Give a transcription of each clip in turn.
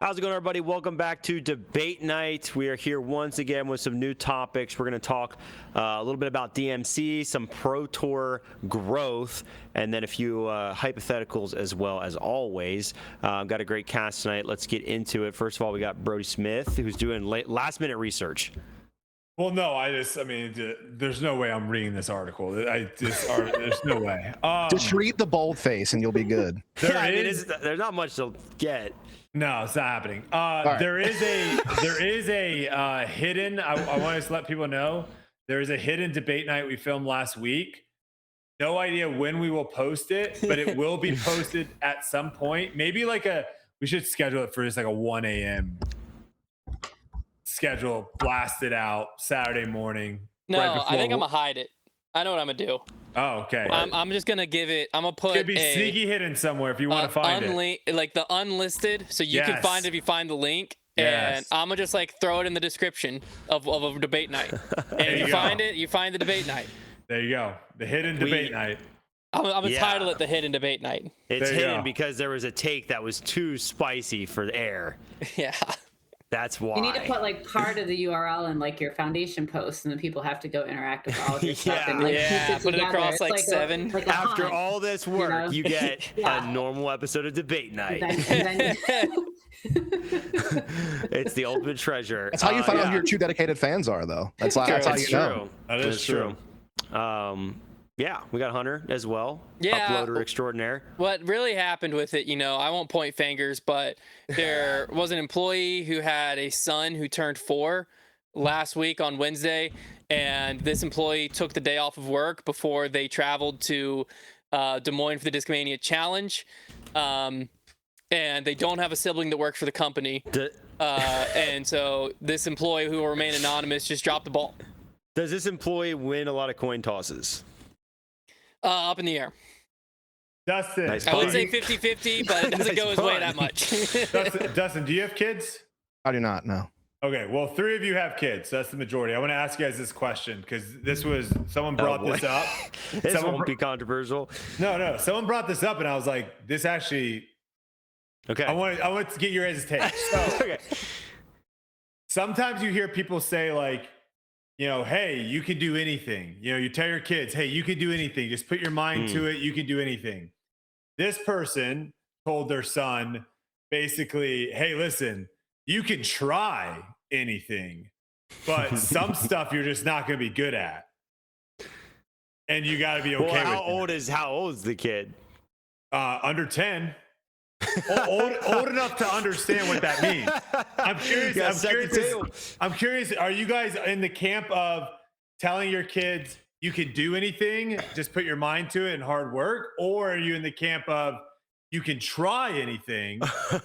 How's it going, everybody? Welcome back to Debate Night. We are here once again with some new topics. We're going to talk a little bit about DMC, some Pro Tour growth, and then a few hypotheticals as well, as always. Got a great cast tonight. Let's get into it. First of all, we got Brodie Smith, who's doing last-minute research. Well, no, there's no way I'm reading this article. There's no way. Just read the boldface and you'll be good. There's not much to get. No, it's not happening. Right. There is a hidden. I want to let people know there is a hidden debate night we filmed last week. No idea when we will post it, but it will be posted at some point. Maybe we should schedule it for just like a 1 a.m. schedule, blast it out Saturday morning. No, I think I'm gonna hide it. I know what I'm gonna do. Oh, okay. I'm just gonna give it. I'm gonna put. Could be sneaky hidden somewhere if you want to find it. Like the unlisted, so you can find it if you find the link. Yes. And I'm gonna just throw it in the description of a debate night. And if you find it, you find the debate night. There you go. The hidden debate night. I'm gonna title it the hidden debate night. It's hidden because there was a take that was too spicy for the air. Yeah. That's why. You need to put part of the URL in your foundation post, and then people have to go interact with all of your stuff. And, put it across it's 7. After all this work, you get a normal episode of Debate Night. It's the ultimate treasure. That's how you find out who your true dedicated fans are, though. That's how you know. That is true. Yeah, we got Hunter as well. Yeah. Uploader extraordinaire. What really happened with it, I won't point fingers, but there was an employee who had a son who turned 4 last week on Wednesday, and this employee took the day off of work before they traveled to Des Moines for the Discmania Challenge. And they don't have a sibling that works for the company. And so this employee, who will remain anonymous, just dropped the ball. Does this employee win a lot of coin tosses? Up in the air. Dustin. Nice I would say 50-50, but it doesn't go his way that much. Dustin, do you have kids? I do not, no. Okay, well, 3 of you have kids. So that's the majority. I want to ask you guys this question because someone brought this up. This won't be controversial. No. Someone brought this up, and I was like, this actually. Okay. I want to get your guys' take. So, okay. Sometimes you hear people say hey, you can do anything. You tell your kids, hey, you can do anything. Just put your mind to it. You can do anything. This person told their son basically, hey, listen, you can try anything, but some stuff you're just not going to be good at. And you got to be okay with it. How old is the kid? Under 10. old enough to understand what that means. I'm curious. Are you guys in the camp of telling your kids you can do anything, just put your mind to it and hard work, or are you in the camp of you can try anything,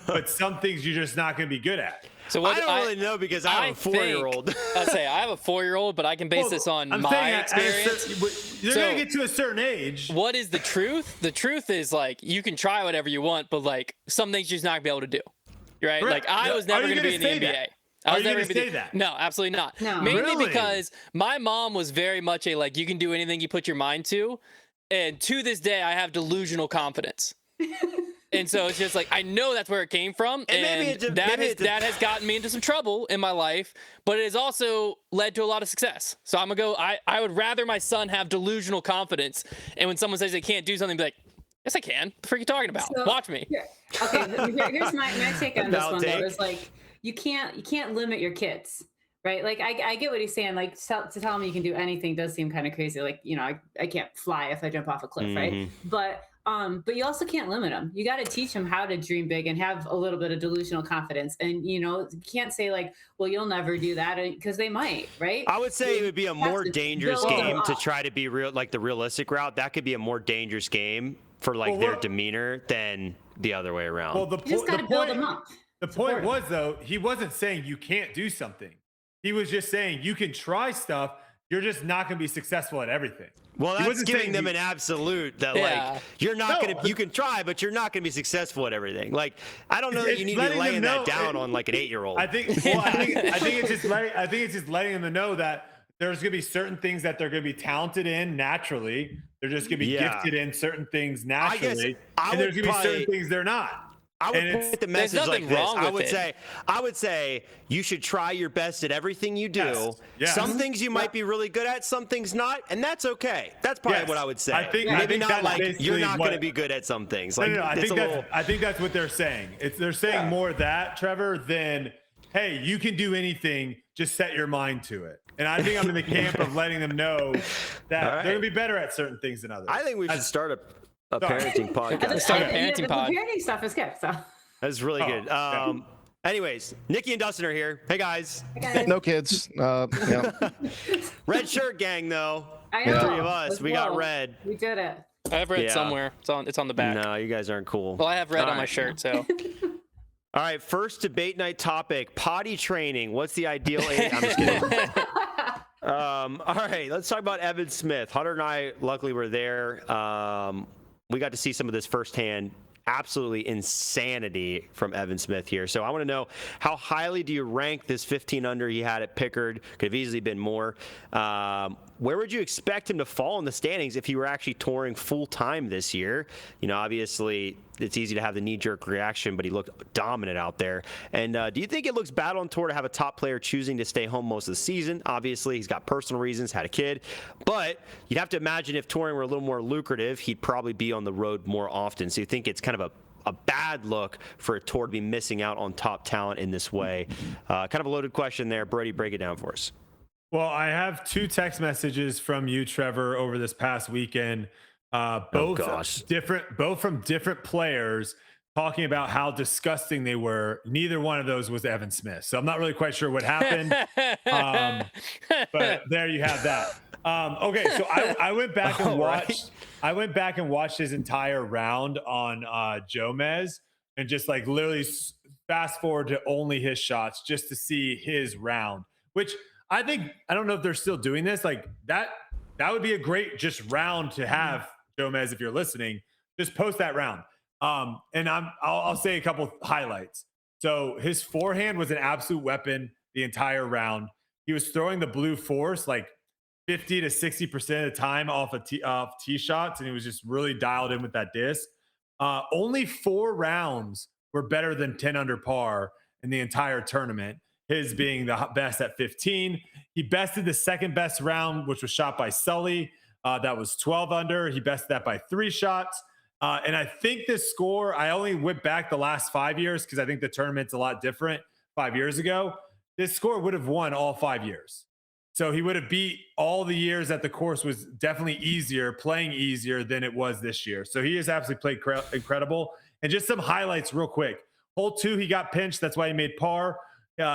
but some things you're just not going to be good at? So I don't really know because I have a 4-year-old. I'll say I have a 4-year-old, but I can base this on my experience. You're going to get to a certain age. What is the truth? The truth is you can try whatever you want, but some things you're just not going to be able to do. Right? I was never going to be in the NBA. Are you going to say that? No, absolutely not. No. Mainly because my mom was very much you can do anything you put your mind to. And to this day, I have delusional confidence. And so it's just I know that's where it came from, and that has gotten me into some trouble in my life, but it has also led to a lot of success. So I'm gonna go. I would rather my son have delusional confidence, and when someone says they can't do something, be like, yes, I can. What are you talking about? So, watch me. Okay, here's my take on this one. Though, is you can't limit your kids. Right. I get what he's saying. To tell him you can do anything does seem kind of crazy. I can't fly if I jump off a cliff. Right. But you also can't limit them. You got to teach them how to dream big and have a little bit of delusional confidence. And, you can't say well, you'll never do that because they might. Right. I would say it would be a more dangerous game to try to be real, the realistic route. That could be a more dangerous game for their demeanor than the other way around. Well, you just got to build them up. The point was, though, he wasn't saying you can't do something. He was just saying you can try stuff. You're just not going to be successful at everything. Well, that's giving them an absolute that you're not going to. You can try, but you're not going to be successful at everything. I don't know that you need to be laying that down on an 8-year-old. I think it's just letting them know that there's going to be certain things that they're going to be talented in naturally. They're just going to be gifted in certain things naturally, and there's going to be certain things they're not. I would put the message like this. I would say you should try your best at everything you do. Yes. Some things you might be really good at, some things not, and that's okay. That's probably what I would say. I think not like you're not going to what, be good at some things. Like, no, I think that's what they're saying. They're saying more that, Trevor, than hey, you can do anything, just set your mind to it. And I think I'm in the camp of letting them know that they're going to be better at certain things than others. I think we should start a parenting podcast. Start a parenting pod. The parenting stuff is good. So That's really good. Anyways, Nikki and Dustin are here. Hey guys. No kids. Yeah. Red shirt gang though. I know. Three of us. We got red. We did it. I have red somewhere. It's on the back. No, you guys aren't cool. Well, I have red on my shirt, so. All right, first debate night topic: potty training. What's the ideal age? I'm just kidding. All right, let's talk about Evan Smith. Hunter and I, luckily, were there. We got to see some of this firsthand. Absolutely insanity from Evan Smith here. So I want to know, how highly do you rank this 15 under he had at Pickard? Could have easily been more. Where would you expect him to fall in the standings if he were actually touring full time this year? You know, obviously it's easy to have the knee-jerk reaction, but he looked dominant out there. And do you think it looks bad on tour to have a top player choosing to stay home most of the season? Obviously, he's got personal reasons, had a kid. But you'd have to imagine if touring were a little more lucrative, he'd probably be on the road more often. So you think it's kind of a bad look for a tour to be missing out on top talent in this way? Kind of a loaded question there. Brodie, break it down for us. Well, I have 2 text messages from you, Trevor, over this past weekend. Both from different players talking about how disgusting they were. Neither one of those was Evan Smith, so I'm not really quite sure what happened. But there you have that. Okay, so I went back and watched. I went back and watched his entire round on Jomez, and just like literally fast forward to only his shots just to see his round, which I don't know if they're still doing this. Like that would be a great just round to have. Jomez, if you're listening, just post that round. And I'll say a couple highlights. So his forehand was an absolute weapon the entire round. He was throwing the blue force like 50 to 60% of the time off tee shots, and he was just really dialed in with that disc. Only 4 rounds were better than 10 under par in the entire tournament, his being the best at 15. He bested the second best round, which was shot by Sully. That was 12 under. He bested that by 3 shots. And I think this score, I only went back the last 5 years because I think the tournament's a lot different 5 years ago. This score would have won all 5 years. So he would have beat all the years that the course was definitely playing easier than it was this year. So he has absolutely played incredible. And just some highlights real quick. Hole 2, he got pinched. That's why he made par.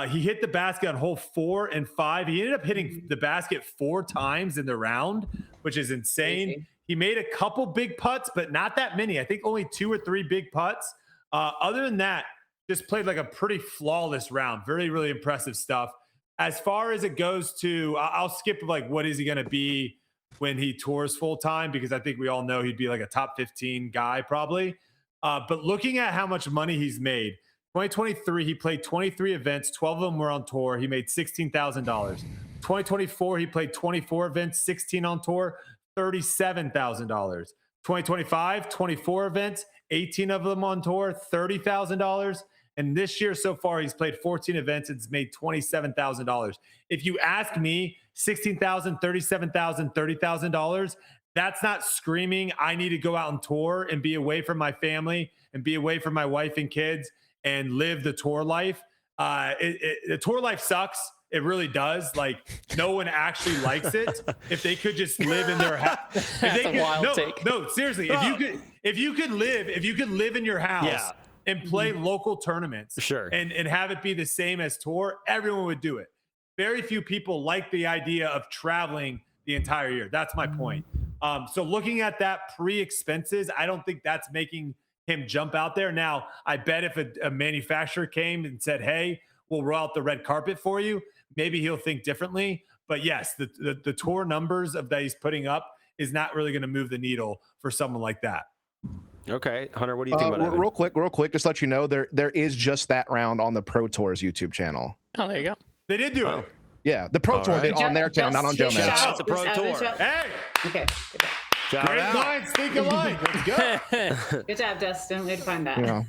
He hit the basket on hole 4 and 5. He ended up hitting the basket 4 times in the round, which is insane. Amazing. He made a couple big putts, but not that many. I think only 2 or 3 big putts. Other than that, just played like a pretty flawless round. Very, really impressive stuff. As far as it goes to, I'll skip like what is he going to be when he tours full time, because I think we all know he'd be like a top 15 guy probably. But looking at how much money he's made, 2023, he played 23 events. 12 of them were on tour. He made $16,000. 2024, he played 24 events, 16 on tour, $37,000. 2025, 24 events, 18 of them on tour, $30,000. And this year so far, he's played 14 events and it's made $27,000. If you ask me, $16,000, $37,000, $30,000, that's not screaming, I need to go out on tour and be away from my family and be away from my wife and kids and live the tour life. The tour life sucks. It really does. Like, no one actually likes it. If they could just live in their house. No, seriously. If you could live in your house and play local tournaments, sure, and have it be the same as tour, everyone would do it. Very few people like the idea of traveling the entire year. That's my point. So looking at that pre-expenses, I don't think that's making him jump out there. Now, I bet if a manufacturer came and said, hey, we'll roll out the red carpet for you, maybe he'll think differently. But yes, the tour numbers that he's putting up is not really going to move the needle for someone like that. Okay, Hunter, what do you think about it? Real quick, just let you know, there is just that round on the Pro Tour's YouTube channel. Oh, there you go. They did do it. Yeah, the Pro Tour did on their channel, not on Jomez. It's the Pro Tour. Hey! Okay. Great minds think alike. Let's go. Good job, Dustin. Way to find that. Yeah.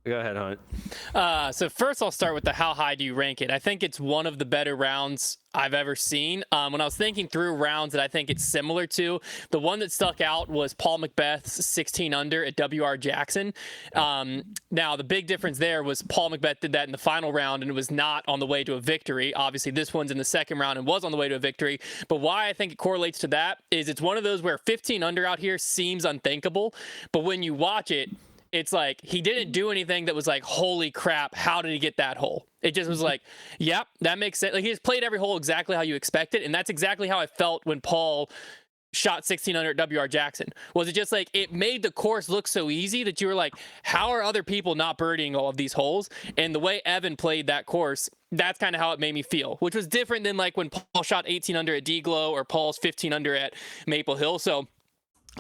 Go ahead, Hunt. So first I'll start with the how high do you rank it? I think it's one of the better rounds I've ever seen. When I was thinking through rounds that I think it's similar to, the one that stuck out was Paul Macbeth's 16 under at WR Jackson. Now, the big difference there was Paul Macbeth did that in the final round and it was not on the way to a victory. Obviously, this one's in the second round and was on the way to a victory. But why I think it correlates to that is it's one of those where 15 under out here seems unthinkable. But when you watch it, it's like he didn't do anything that was like, holy crap, how did he get that hole? It just was like, yep, that makes sense. Like he just played every hole exactly how you expect it. And that's exactly how I felt when Paul shot 16 under at WR Jackson. Was it just like, it made the course look so easy that you were like, how are other people not birdieing all of these holes? And the way Evan played that course, that's kind of how it made me feel, which was different than like when Paul shot 18 under at D-Glow or Paul's 15 under at Maple Hill. So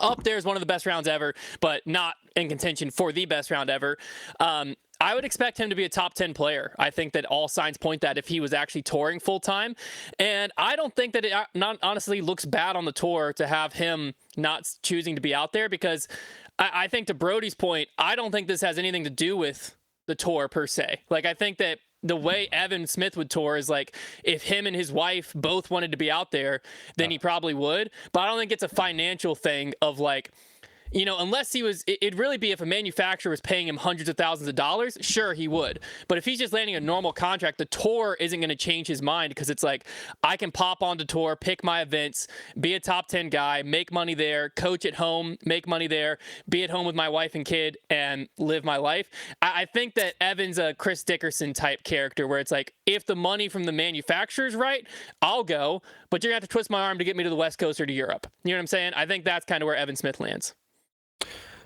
up there is one of the best rounds ever, but not in contention for the best round ever. I would expect him to be a top 10 player. I think that all signs point that if he was actually touring full time. And I don't think that it not honestly looks bad on the tour to have him not choosing to be out there, because I think to Brodie's point, I don't think this has anything to do with the tour per se. Like, I think that the way Evan Smith would tour is like, if him and his wife both wanted to be out there, then he probably would. But I don't think it's a financial thing of like, you know, unless he was, it'd really be if a manufacturer was paying him hundreds of thousands of dollars, sure, he would. But if he's just landing a normal contract, the tour isn't going to change his mind, because it's like, I can pop onto tour, pick my events, be a top 10 guy, make money there, coach at home, make money there, be at home with my wife and kid, and live my life. I think that Evan's a Chris Dickerson type character, where it's like, if the money from the manufacturer's right, I'll go, but you're going to have to twist my arm to get me to the West Coast or to Europe. You know what I'm saying? I think that's kind of where Evan Smith lands.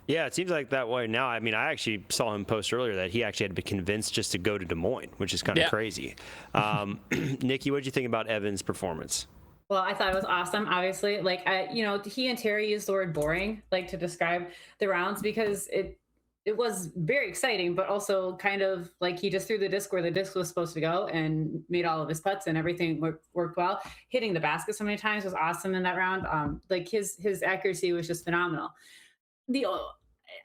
Yeah, it seems like that way now. I mean, I actually saw him post earlier that he actually had to be convinced just to go to Des Moines, which is kind of crazy. Nikki, what did you think about Evan's performance? Well, I thought it was awesome. Obviously, like you know, he and Terry used the word boring, like to describe the rounds, because it was very exciting, but also kind of like he just threw the disc where the disc was supposed to go and made all of his putts, and everything worked well. Hitting the basket so many times was awesome in that round. Like his accuracy was just phenomenal.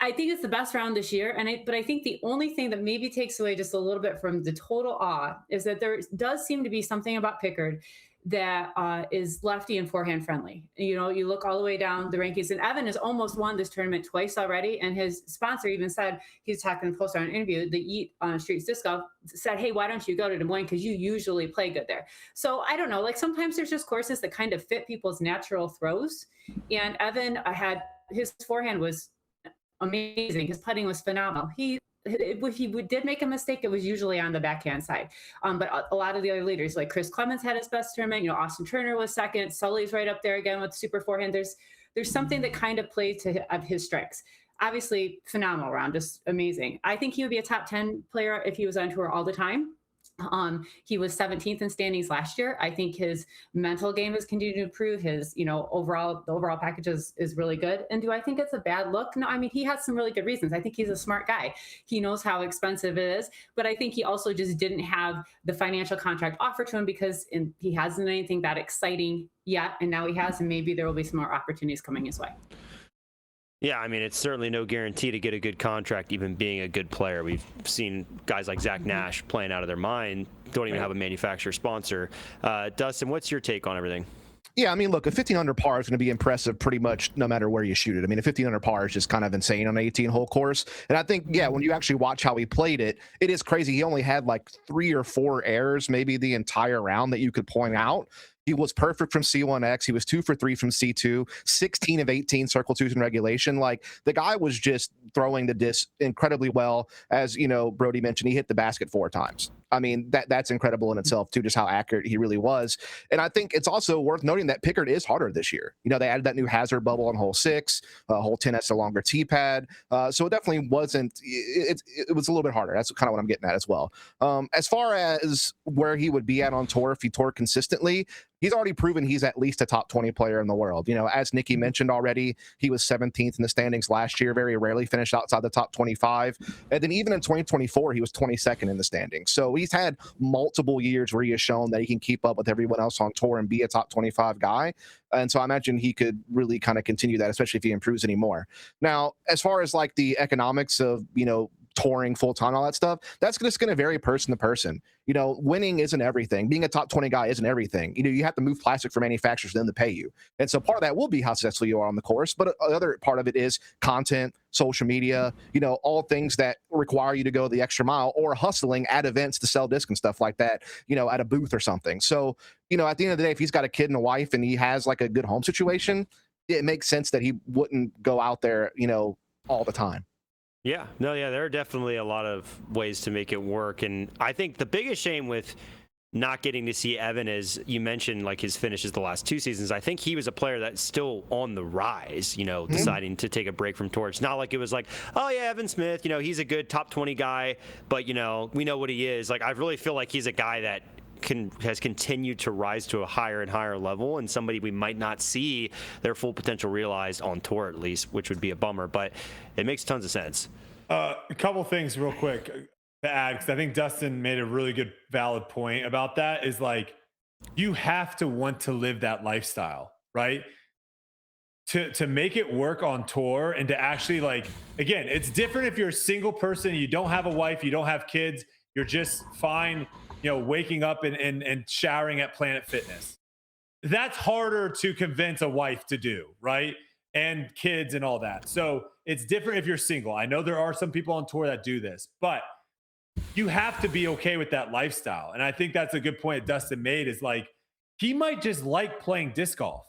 I think it's the best round this year, but I think the only thing that maybe takes away just a little bit from the total awe is that there does seem to be something about Pickard that is lefty and forehand friendly. You know, you look all the way down the rankings, and Evan has almost won this tournament twice already. And his sponsor even said, he's talking in the post-round interview, the Eat on Streets Disc Golf said, hey, why don't you go to Des Moines? Because you usually play good there. So I don't know, like sometimes there's just courses that kind of fit people's natural throws. And Evan his forehand was amazing. His putting was phenomenal. If he did make a mistake, it was usually on the backhand side. But a lot of the other leaders, like Chris Clemens, had his best tournament. You know, Austin Turner was second. Sully's right up there again with super forehand. There's something that kind of plays of his strengths. Obviously, phenomenal round, just amazing. I think he would be a top 10 player if he was on tour all the time. He was 17th in standings last year. I think his mental game has continued to improve. His, you know, the overall package is really good. And do I think it's a bad look? No, I mean, he has some really good reasons. I think he's a smart guy. He knows how expensive it is, but I think he also just didn't have the financial contract offered to him because he hasn't done anything that exciting yet. And now he has, and maybe there will be some more opportunities coming his way. Yeah, I mean, it's certainly no guarantee to get a good contract, even being a good player. We've seen guys like Zach Nash playing out of their mind, don't even have a manufacturer sponsor. Dustin, what's your take on everything? Yeah, I mean, look, a 15 under par is going to be impressive pretty much no matter where you shoot it. I mean, a 15 under par is just kind of insane on an 18-hole course. And I think, yeah, when you actually watch how he played it, it is crazy. He only had like 3 or 4 errors, maybe the entire round that you could point out. He was perfect from C1X. He was 2 for 3 from C2, 16 of 18 circle twos in regulation. Like, the guy was just throwing the disc incredibly well. As, you know, Brodie mentioned, he hit the basket 4 times. I mean, that's incredible in itself, too, just how accurate he really was. And I think it's also worth noting that Pickard is harder this year. You know, they added that new hazard bubble on hole 6. Hole 10 has a longer tee pad. So it definitely wasn't, it was a little bit harder. That's kind of what I'm getting at as well. As far as where he would be at on tour if he toured consistently, he's already proven he's at least a top 20 player in the world. You know, as Nikki mentioned already, he was 17th in the standings last year, very rarely finished outside the top 25. And then even in 2024, he was 22nd in the standings. So he's had multiple years where he has shown that he can keep up with everyone else on tour and be a top 25 guy. And so I imagine he could really kind of continue that, especially if he improves anymore. Now, as far as like the economics of, you know, touring full time, all that stuff, that's just going to vary person to person. You know, winning isn't everything. Being a top 20 guy isn't everything. You know, you have to move plastic for manufacturers for them to pay you. And so part of that will be how successful you are on the course. But the other part of it is content, social media, you know, all things that require you to go the extra mile or hustling at events to sell discs and stuff like that, you know, at a booth or something. So, you know, at the end of the day, if he's got a kid and a wife and he has like a good home situation, it makes sense that he wouldn't go out there, you know, all the time. Yeah, no, yeah, there are definitely a lot of ways to make it work. And I think the biggest shame with not getting to see Evan is, you mentioned like his finishes the last 2 seasons. I think he was a player that's still on the rise, you know, deciding to take a break from tour. It's not like it was like, oh yeah, Evan Smith, you know, he's a good top 20 guy, but you know, we know what he is. Like, I really feel like he's a guy that has continued to rise to a higher and higher level, and somebody we might not see their full potential realized on tour, at least, which would be a bummer, but it makes tons of sense. A couple things real quick to add, because I think Dustin made a really good, valid point about that, is like, you have to want to live that lifestyle, right? To make it work on tour and to actually, like, again, it's different if you're a single person, you don't have a wife, you don't have kids, you're just fine, you know, waking up and showering at Planet Fitness. That's harder to convince a wife to do, right? And kids and all that. So it's different if you're single. I know there are some people on tour that do this, but you have to be okay with that lifestyle. And I think that's a good point that Dustin made, is like, he might just like playing disc golf.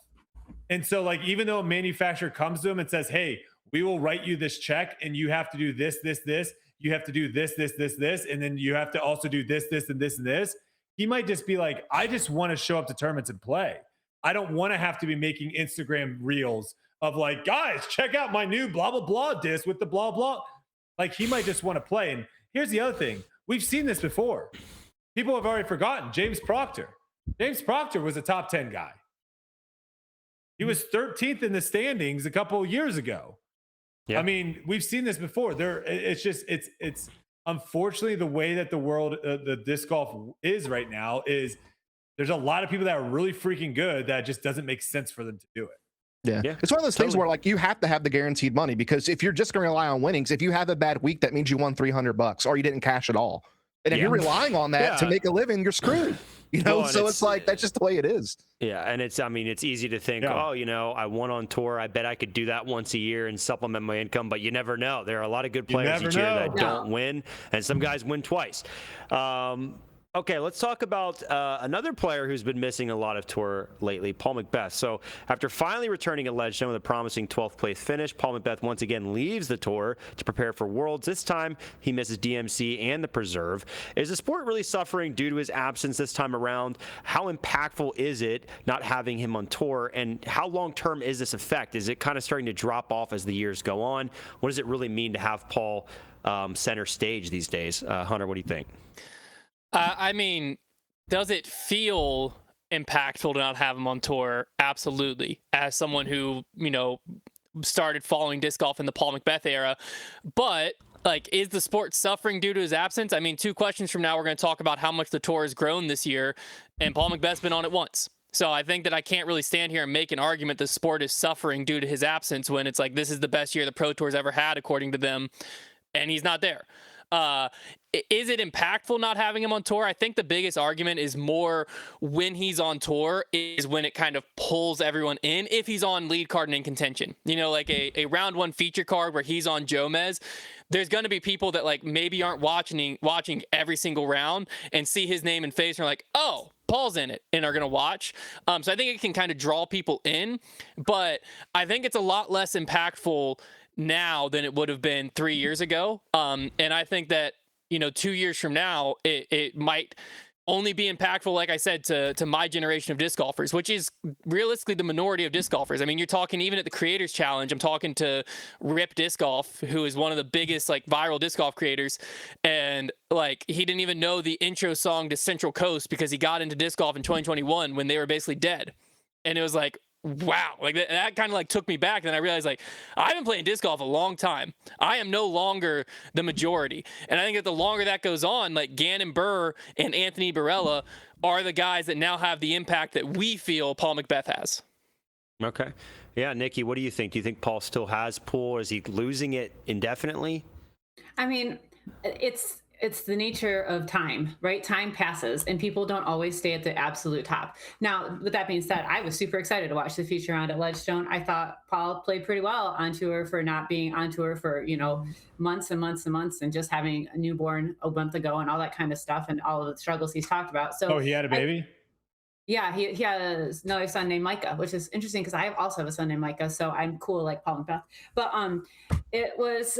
And so, like, even though a manufacturer comes to him and says, hey, we will write you this check and you have to do this, this, this, you have to do this, this, this, this, and then you have to also do this, this, and this, and this. He might just be like, I just want to show up to tournaments and play. I don't want to have to be making Instagram reels of like, guys, check out my new blah, blah, blah disc with the blah, blah. Like, he might just want to play. And here's the other thing. We've seen this before. People have already forgotten James Proctor. James Proctor was a top 10 guy. He was 13th in the standings a couple of years ago. Yeah. I mean, we've seen this before. It's unfortunately the way that the world, the disc golf is right now, is there's a lot of people that are really freaking good that just doesn't make sense for them to do it. Yeah. It's one of those things where, like, you have to have the guaranteed money, because if you're just going to rely on winnings, if you have a bad week, that means you won $300 or you didn't cash at all. And if you're relying on that to make a living, you're screwed. You know, well, so it's like, that's just the way it is. Yeah, and it's easy to think, oh, you know, I won on tour. I bet I could do that once a year and supplement my income, but you never know. There are a lot of good players each year that don't win, and some guys win twice. Okay, let's talk about another player who's been missing a lot of tour lately, Paul McBeth. So after finally returning at Ledgestone with a promising 12th place finish, Paul McBeth once again leaves the tour to prepare for Worlds. This time, he misses DMC and the Preserve. Is the sport really suffering due to his absence this time around? How impactful is it not having him on tour? And how long-term is this effect? Is it kind of starting to drop off as the years go on? What does it really mean to have Paul center stage these days? Hunter, what do you think? I mean, does it feel impactful to not have him on tour? Absolutely. As someone who, you know, started following disc golf in the Paul McBeth era. But, like, is the sport suffering due to his absence? I mean, 2 questions from now, we're going to talk about how much the tour has grown this year, and Paul McBeth's been on it once. So I think that I can't really stand here and make an argument the sport is suffering due to his absence when it's like, this is the best year the Pro Tour's ever had, according to them, and he's not there. Is it impactful not having him on tour? I think the biggest argument is more when he's on tour is when it kind of pulls everyone in. If he's on lead card and in contention, you know, like a round one feature card where he's on Jomez, there's going to be people that like maybe aren't watching every single round and see his name and face and are like, oh, Paul's in it, and are going to watch. So I think it can kind of draw people in, but I think it's a lot less impactful now than it would have been 3 years ago. And I think that, you know, 2 years from now, it might only be impactful, like I said, to my generation of disc golfers, which is realistically the minority of disc golfers. I mean, you're talking even at the Creators Challenge, I'm talking to Rip Disc Golf, who is one of the biggest like viral disc golf creators. And like, he didn't even know the intro song to Central Coast because he got into disc golf in 2021 when they were basically dead. And it was like, wow, like that kind of like took me back. Then I realized like I've been playing disc golf a long time. I am no longer the majority. And I think that the longer that goes on, like Gannon Burr and Anthony Barella are the guys that now have the impact that we feel Paul McBeth has. Okay. Yeah, Nikki, what do you think? Do you think Paul still has pull? Is he losing it indefinitely? I mean, it's the nature of time, right? Time passes and people don't always stay at the absolute top. Now, with that being said, I was super excited to watch the feature round at Ledgestone. I thought Paul played pretty well on tour for not being on tour for, months and months and months and just having a newborn a month ago and all that kind of stuff and all of the struggles he's talked about. So Oh, he had a baby? yeah, he has another son named Micah, which is interesting because I also have a son named Micah, so I'm cool like Paul and Beth. But it was,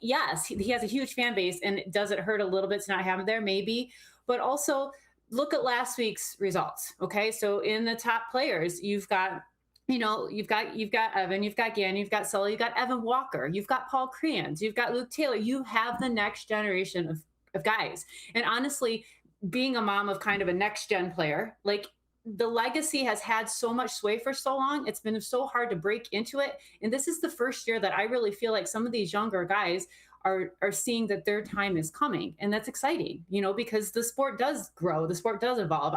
yes, he has a huge fan base, and does it hurt a little bit to not have him there? Maybe, but also look at last week's results. Okay, so in the top players, you've got. You've got Evan, you've got Gann, you've got Sully, you've got Evan Walker, you've got Paul Creans, you've got Luke Taylor. You have the next generation of guys. And honestly, being a mom of kind of a next gen player, like the legacy has had so much sway for so long. It's been so hard to break into it. And this is the first year that I really feel like some of these younger guys are seeing that their time is coming. And that's exciting, because the sport does grow, the sport does evolve.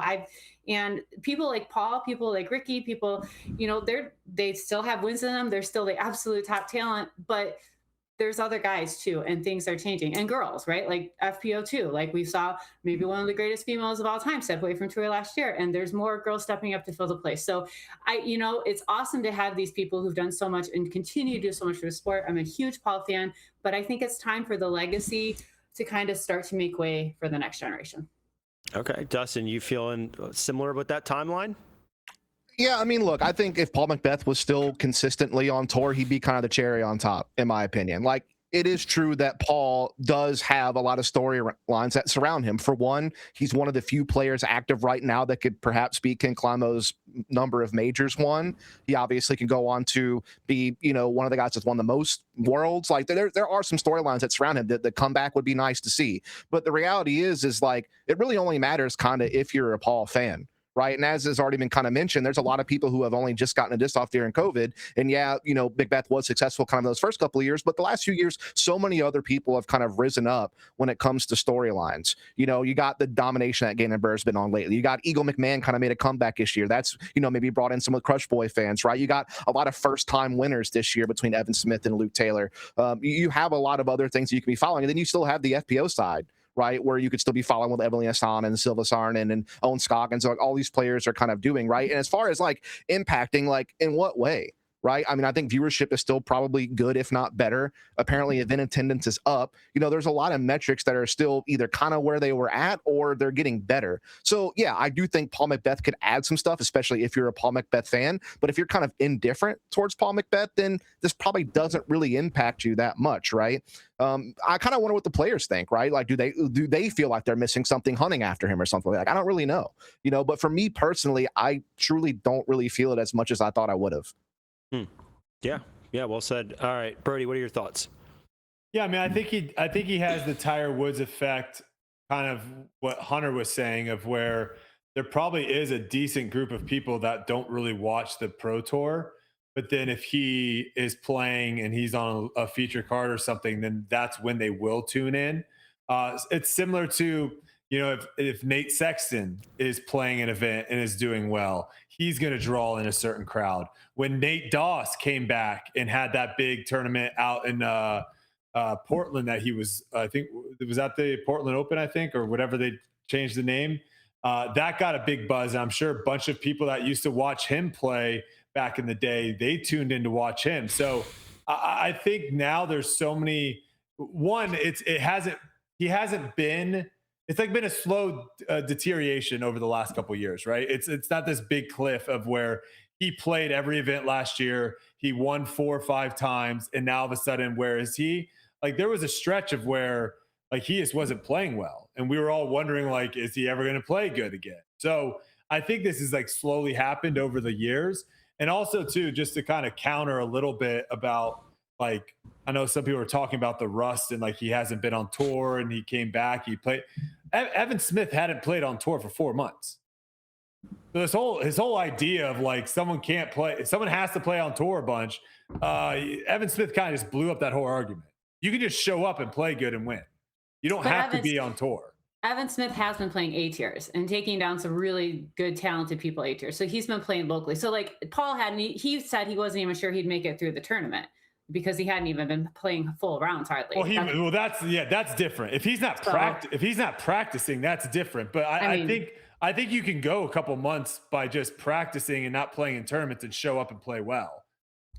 And people like Paul, people like Ricky, people, they still have wins in them. They're still the absolute top talent, but there's other guys too, and things are changing, and girls, right? Like FPO too. Like we saw maybe one of the greatest females of all time step away from tour last year, and there's more girls stepping up to fill the place. So it's awesome to have these people who've done so much and continue to do so much for the sport. I'm a huge Paul fan, but I think it's time for the legacy to kind of start to make way for the next generation. Okay, Dustin, you feeling similar with that timeline? Yeah, I mean, look, I think if Paul McBeth was still consistently on tour, he'd be kind of the cherry on top, in my opinion. Like, it is true that Paul does have a lot of storylines that surround him. For one, he's one of the few players active right now that could perhaps beat Ken Climo's number of majors won. He obviously can go on to be, one of the guys that's won the most worlds. Like, there are some storylines that surround him. The comeback would be nice to see. But the reality is like, it really only matters kind of if you're a Paul fan. Right. And as has already been kind of mentioned, there's a lot of people who have only just gotten a disc off during COVID. And yeah, Big Beth was successful kind of those first couple of years, but the last few years, so many other people have kind of risen up when it comes to storylines. You got the domination that Gannon Burr's been on lately. You got Eagle McMahon kind of made a comeback this year. That's, maybe brought in some of the Crush Boy fans, right? You got a lot of first time winners this year between Evan Smith and Luke Taylor. You have a lot of other things that you can be following. And then you still have the FPO side, right, where you could still be following with Evelyn Hassan and Silva Sarnen and Owen Scoggins. So all these players are kind of doing, right? And as far as like impacting, like in what way, right? I mean, I think viewership is still probably good, if not better. Apparently event attendance is up. There's a lot of metrics that are still either kind of where they were at or they're getting better. So yeah, I do think Paul McBeth could add some stuff, especially if you're a Paul McBeth fan. But if you're kind of indifferent towards Paul McBeth, then this probably doesn't really impact you that much, right? I kind of wonder what the players think, right? Like, do they feel like they're missing something hunting after him or something like that? I don't really know, but for me personally, I truly don't really feel it as much as I thought I would have. Yeah, well said. All right, Brodie, what are your thoughts? Yeah, I mean, I think he has the Tiger Woods effect, kind of what Hunter was saying, of where there probably is a decent group of people that don't really watch the Pro Tour, but then if he is playing and he's on a feature card or something, then that's when they will tune in. It's similar to, if Nate Sexton is playing an event and is doing well, he's going to draw in a certain crowd. When Nate Doss came back and had that big tournament out in Portland that he was, I think it was at the Portland Open, I think, or whatever they changed the name, that got a big buzz. And I'm sure a bunch of people that used to watch him play back in the day, they tuned in to watch him. So I think now there's so many, he hasn't been, it's like been a slow deterioration over the last couple of years, right? It's not this big cliff of where he played every event last year, he won 4 or 5 times, and now all of a sudden, where is he? Like, there was a stretch of where like he just wasn't playing well, and we were all wondering, like, is he ever going to play good again? So I think this has like slowly happened over the years. And also too, just to kind of counter a little bit about, like, I know some people are talking about the rust and like he hasn't been on tour and he came back, he played. Evan Smith hadn't played on tour for 4 months. So his whole idea of like someone can't play, someone has to play on tour a bunch. Evan Smith kind of just blew up that whole argument. You can just show up and play good and win. You don't have to be on tour. Evan Smith has been playing A tiers and taking down some really good, talented people A tiers. So he's been playing locally. So like Paul he said he wasn't even sure he'd make it through the tournament. because he hadn't even been playing full rounds hardly. Well, that's different. If he's not practicing, that's different. But I think you can go a couple months by just practicing and not playing in tournaments and show up and play well.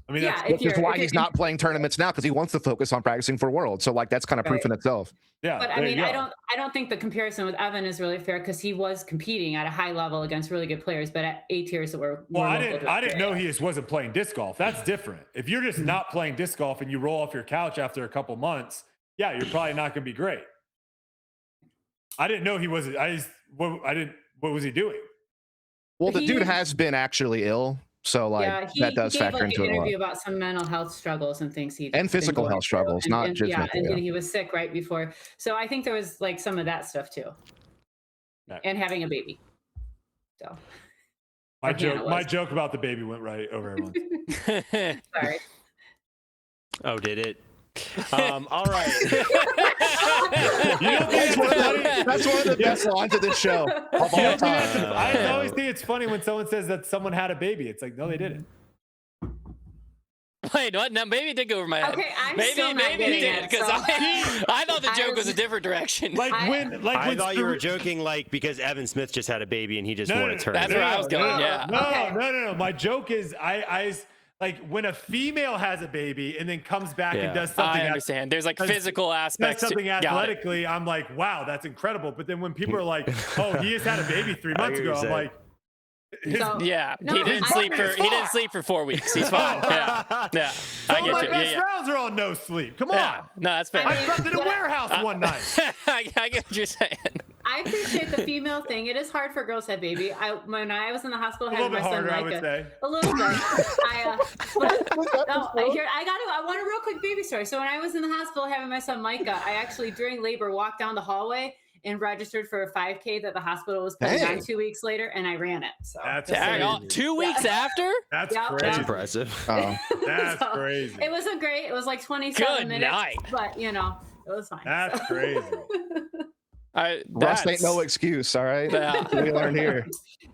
I mean, which is why he's not playing tournaments now, because he wants to focus on practicing for Worlds. So like that's kind of proof in itself. Yeah, but I mean, I don't think the comparison with Evan is really fair, because he was competing at a high level against really good players, but at A tiers that were. Well, I didn't know he just wasn't playing disc golf. That's different. If you're just not playing disc golf and you roll off your couch after a couple months, yeah, you're probably not going to be great. I didn't know he wasn't. What was he doing? Well, the dude has been actually ill. So like that does factor into it. He gave an interview about some mental health struggles and things and physical health struggles, not just mental. And he was sick right before. So I think there was like some of that stuff too, and having a baby. So my joke about the baby went right over everyone. Sorry. Oh, did it? All right. That's one of the best lines of this show of all time. I always think it's funny when someone says that someone had a baby. It's like, no, they didn't. Wait, what? No, maybe it did go over my head. Okay, maybe it did, because I thought the joke was a different direction. I thought you were joking, like because Evan Smith just had a baby and he just won a tournament. That's where I was going. No. My joke is I like when a female has a baby and then comes back and does something. I understand. There's like physical aspects. Does something athletically. I'm like, wow, that's incredible. But then when people are like, oh, he just had a baby 3 months ago, I'm like, he didn't sleep for 4 weeks. He's fine. Yeah. I get my you. best rounds are on no sleep. Come on. No, that's fair. I slept in a warehouse one night. I get what you're saying. I appreciate the female thing. It is hard for girls to have baby. When I was in the hospital having my son, I would say. A little bit. I want a real quick baby story. So when I was in the hospital having my son Micah, I actually during labor walked down the hallway and registered for a 5K that the crazy was putting on 2 weeks later, and I ran it. So that's crazy. 2 weeks after? That's crazy. That's impressive. That's crazy. It wasn't great. It was like 27 minutes. Night. But it was fine. That's crazy. Rust ain't no excuse, all right? Yeah. We learn here.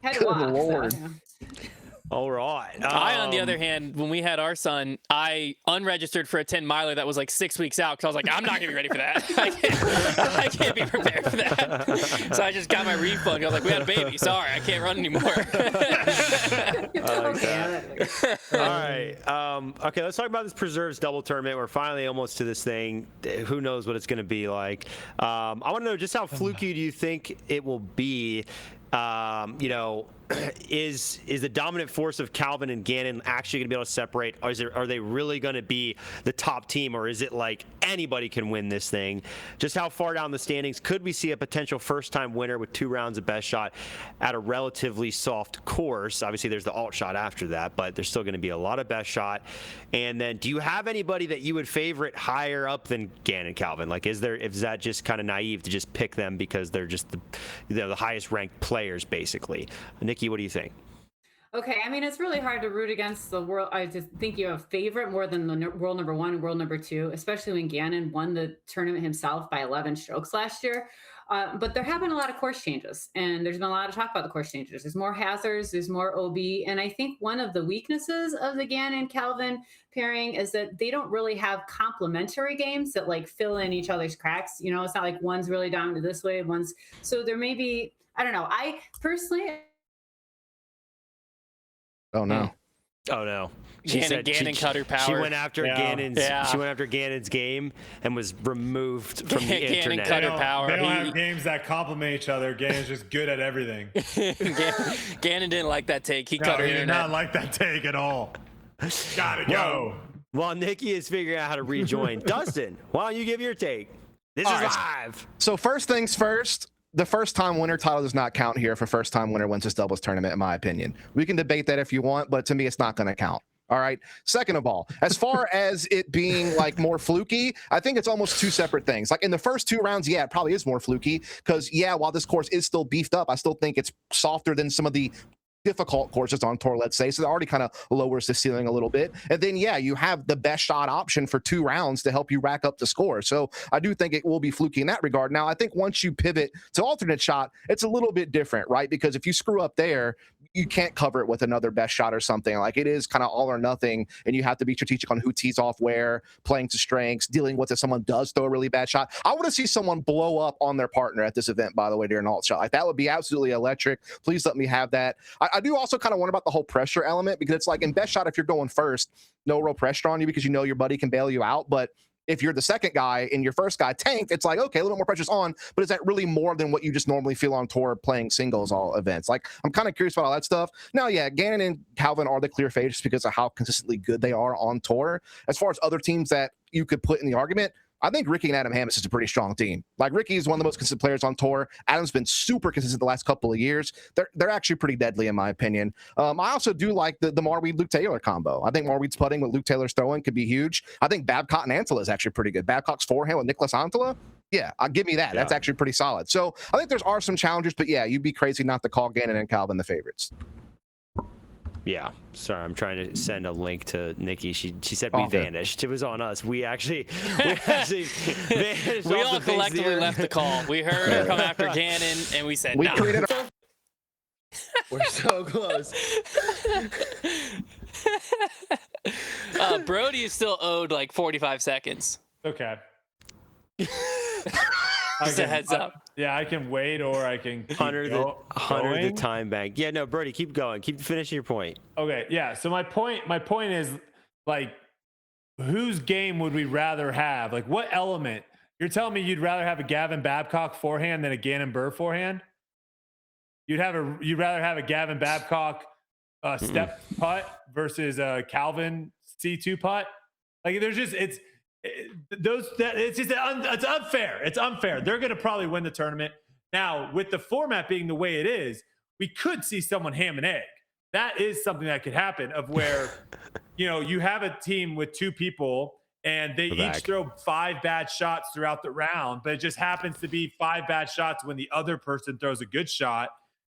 Good Lord. All right. I, on the other hand, when we had our son, I unregistered for a 10 miler that was like 6 weeks out because I was like, I'm not going to be ready for that. I can't be prepared for that. So I just got my refund. I was like, we had a baby. Sorry, I can't run anymore. All right. Okay, let's talk about this Preserves double tournament. We're finally almost to this thing. Who knows what it's going to be like. I want to know just how fluky do you think it will be? Is the dominant force of Calvin and Gannon actually going to be able to separate? Or are they really going to be the top team, or is it like anybody can win this thing? Just how far down the standings could we see a potential first-time winner with 2 rounds of best shot at a relatively soft course? Obviously, there's the alt shot after that, but there's still going to be a lot of best shot. And then, do you have anybody that you would favorite higher up than Gannon and Calvin? Like, is that just kind of naive to just pick them because they're just the highest ranked players, basically? Nikki, what do you think? Okay, I mean, it's really hard to root against the world. I just think you have a favorite more than the world number 1 and world number 2, especially when Gannon won the tournament himself by 11 strokes last year. But there have been a lot of course changes, and there's been a lot of talk about the course changes. There's more hazards, there's more OB, and I think one of the weaknesses of the Gannon-Calvin pairing is that they don't really have complementary games that like fill in each other's cracks. It's not like one's really dominant this way, so there may be, I don't know. I personally. Oh no. Gannon cut her power. She went after Gannon's. She went after Gannon's game and was removed from the internet. Cut her power. They don't have games that complement each other. Gannon's just good at everything. Gannon didn't like that take. He cut her internet. He did not like that take at all. Gotta go. While Nikki is figuring out how to rejoin, Dustin, why don't you give your take? This is live. So first things first. The first-time winner title does not count here if a first-time winner wins this doubles tournament, in my opinion. We can debate that if you want, but to me, it's not going to count. All right. Second of all, as far as it being like more fluky, I think it's almost 2 separate things. Like in the first 2 rounds, it probably is more fluky because, while this course is still beefed up, I still think it's softer than some of the difficult courses on tour, let's say. So it already kind of lowers the ceiling a little bit. And then, you have the best shot option for 2 rounds to help you rack up the score. So I do think it will be fluky in that regard. Now, I think once you pivot to alternate shot, it's a little bit different, right? Because if you screw up there, you can't cover it with another best shot or something. Like, it is kind of all or nothing, and you have to be strategic on who tees off where, playing to strengths, dealing with if someone does throw a really bad shot. I want to see someone blow up on their partner at this event, by the way, during an alt shot. Like, that would be absolutely electric. Please let me have that. I do also kind of wonder about the whole pressure element, because it's like in best shot, if you're going first, no real pressure on you because you know your buddy can bail you out. But if you're the second guy and your first guy tanked, it's like, okay, a little more pressure's on, but is that really more than what you just normally feel on tour playing singles all events? Like, I'm kind of curious about all that stuff. Now, yeah, Gannon and Calvin are the clear favorites just because of how consistently good they are on tour. As far as other teams that you could put in the argument, I think Ricky and Adam Hammis is a pretty strong team. Like, Ricky is one of the most consistent players on tour. Adam's been super consistent the last couple of years. They're actually pretty deadly, in my opinion. I also do like the Marweed-Luke Taylor combo. I think Marweed's putting with Luke Taylor's throwing could be huge. I think Babcock and Antela is actually pretty good. Babcock's forehand with Nicholas Antela, yeah, I'll give me that. Yeah. That's actually pretty solid. So I think there are some challenges, but yeah, you'd be crazy not to call Gannon and Calvin the favorites. Yeah, sorry, I'm trying to send a link to Nikki. She said we vanished. It was on us. We actually vanished. We all collectively left the call. We heard her come after Gannon, and we said, no. We're so close. Brodie is still owed like 45 seconds. Okay. Just a heads up. Yeah, I can wait, or I can keep Hunter the time bank. Yeah, no, Brodie, keep going. Keep finishing your point. Okay, yeah. So my point is, like, whose game would we rather have? Like, what element? You're telling me you'd rather have a Gavin Babcock forehand than a Gannon Burr forehand? You'd rather have a Gavin Babcock step putt versus a Calvin C2 putt? Like, there's just it's unfair. It's unfair. They're going to probably win the tournament. Now, with the format being the way it is, we could see someone ham and egg. That is something that could happen, of where, you have a team with two people and they each throw 5 bad shots throughout the round, but it just happens to be 5 bad shots when the other person throws a good shot.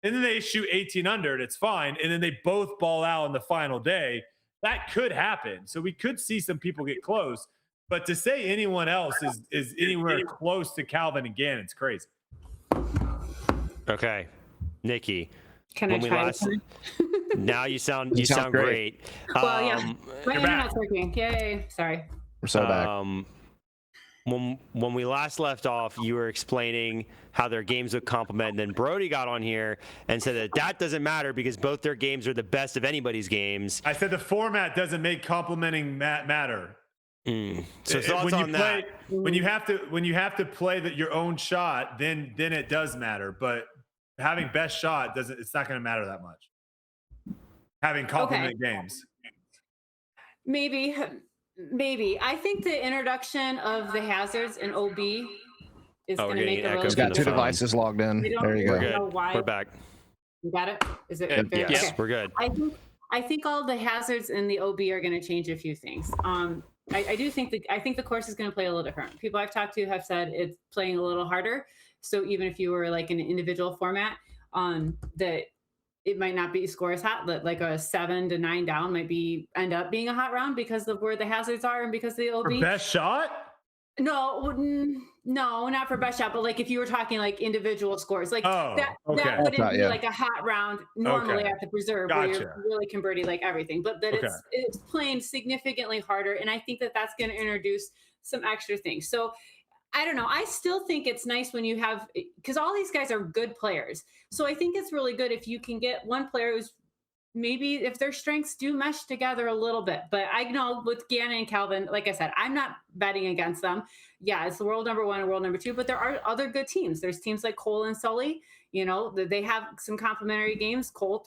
And then they shoot 18 under and it's fine. And then they both ball out on the final day. That could happen. So we could see some people get close. But to say anyone else is anywhere close to Calvin and Gannon, it's crazy. Okay, Nikki. Can I try? Now you sound great. Well, yeah, my internet's working. Yay! Sorry. We're so back. When we last left off, you were explaining how their games would complement, and then Brodie got on here and said that doesn't matter because both their games are the best of anybody's games. I said the format doesn't make complementing matter. So thoughts on that? When you have to play your own shot, then it does matter. But having best shot it's not going to matter that much. Having complement games. Maybe. I think the introduction of the hazards in OB is going to make a really. He's got 2 devices logged in. There you go. We're good. We're back. You got it? Is it? Yes, okay. We're good. I think all the hazards in the OB are going to change a few things. I do think I think the course is going to play a little different. People I've talked to have said it's playing a little harder. So even if you were like in an individual format, that it might not be score as hot. Like a 7 to 9 down might end up being a hot round because of where the hazards are and because of the OB. For best shot? No, not for best shot. But like if you were talking like individual scores, like that wouldn't be like a hot round normally at the preserve where you really can birdie like everything. But that it's playing significantly harder, and I think that's going to introduce some extra things. So I don't know. I still think it's nice when you have, because all these guys are good players. So I think it's really good if you can get one player who's maybe if their strengths do mesh together a little bit. But I know with Gannon and Calvin, like I said, I'm not betting against them. Yeah, it's the world number 1 and world number 2, but there are other good teams. There's teams like Cole and Sully. They have some complementary games. Cole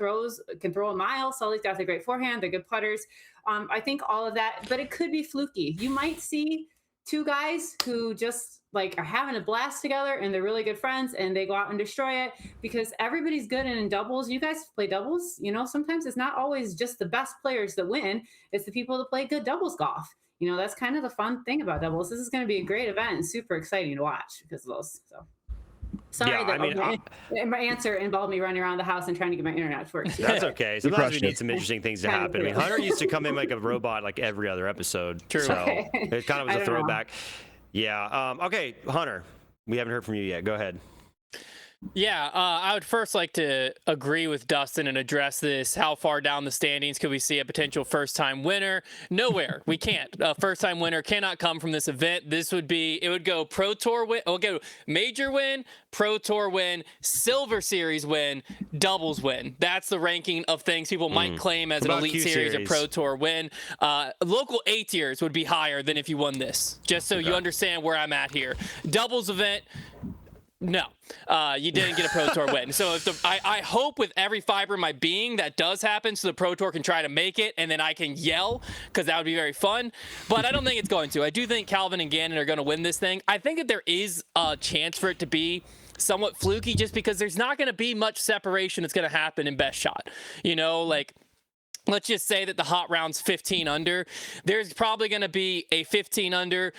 can throw a mile. Sully's got a great forehand. They're good putters. I think all of that, but it could be fluky. You might see 2 guys who just like are having a blast together and they're really good friends and they go out and destroy it because everybody's good. And in doubles, you guys play doubles, sometimes it's not always just the best players that win. It's the people that play good doubles golf. That's kind of the fun thing about doubles. This is going to be a great event and super exciting to watch because of those. So sorry my answer involved me running around the house and trying to get my internet to work. That's okay. Sometimes we need some interesting things to happen. I mean, Hunter used to come in like a robot like every other episode. True. So it kind of was a throwback. Yeah. Okay, Hunter, we haven't heard from you yet. Go ahead. Yeah, I would first like to agree with Dustin and address this. How far down the standings could we see a potential first-time winner? Nowhere. We can't. A first-time winner cannot come from this event. It would go Pro Tour win, it would go Major win, Pro Tour win, Silver Series win, Doubles win. That's the ranking of things people might claim as an What about Elite Q Series or Series? Pro Tour win. Local A tiers would be higher than if you won this, just so you understand where I'm at here. Doubles event, no, you didn't get a Pro Tour win. So I hope with every fiber in my being that does happen, so the Pro Tour can try to make it, and then I can yell, because that would be very fun. But I don't think it's going to. I do think Calvin and Gannon are going to win this thing. I think that there is a chance for it to be somewhat fluky, just because there's not going to be much separation that's going to happen in best shot. Let's just say that the hot round's 15 under. There's probably going to be a 15 under,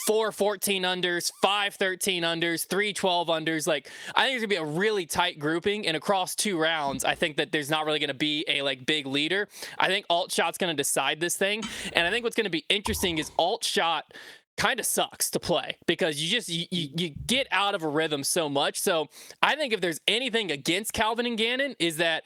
4 14 unders, 5 13 unders, 3 12 unders. I think there's going to be a really tight grouping, and across 2 rounds, I think that there's not really going to be a big leader. I think alt shot's going to decide this thing, and I think what's going to be interesting is alt shot kind of sucks to play, because you get out of a rhythm so much. So I think if there's anything against Calvin and Gannon, is that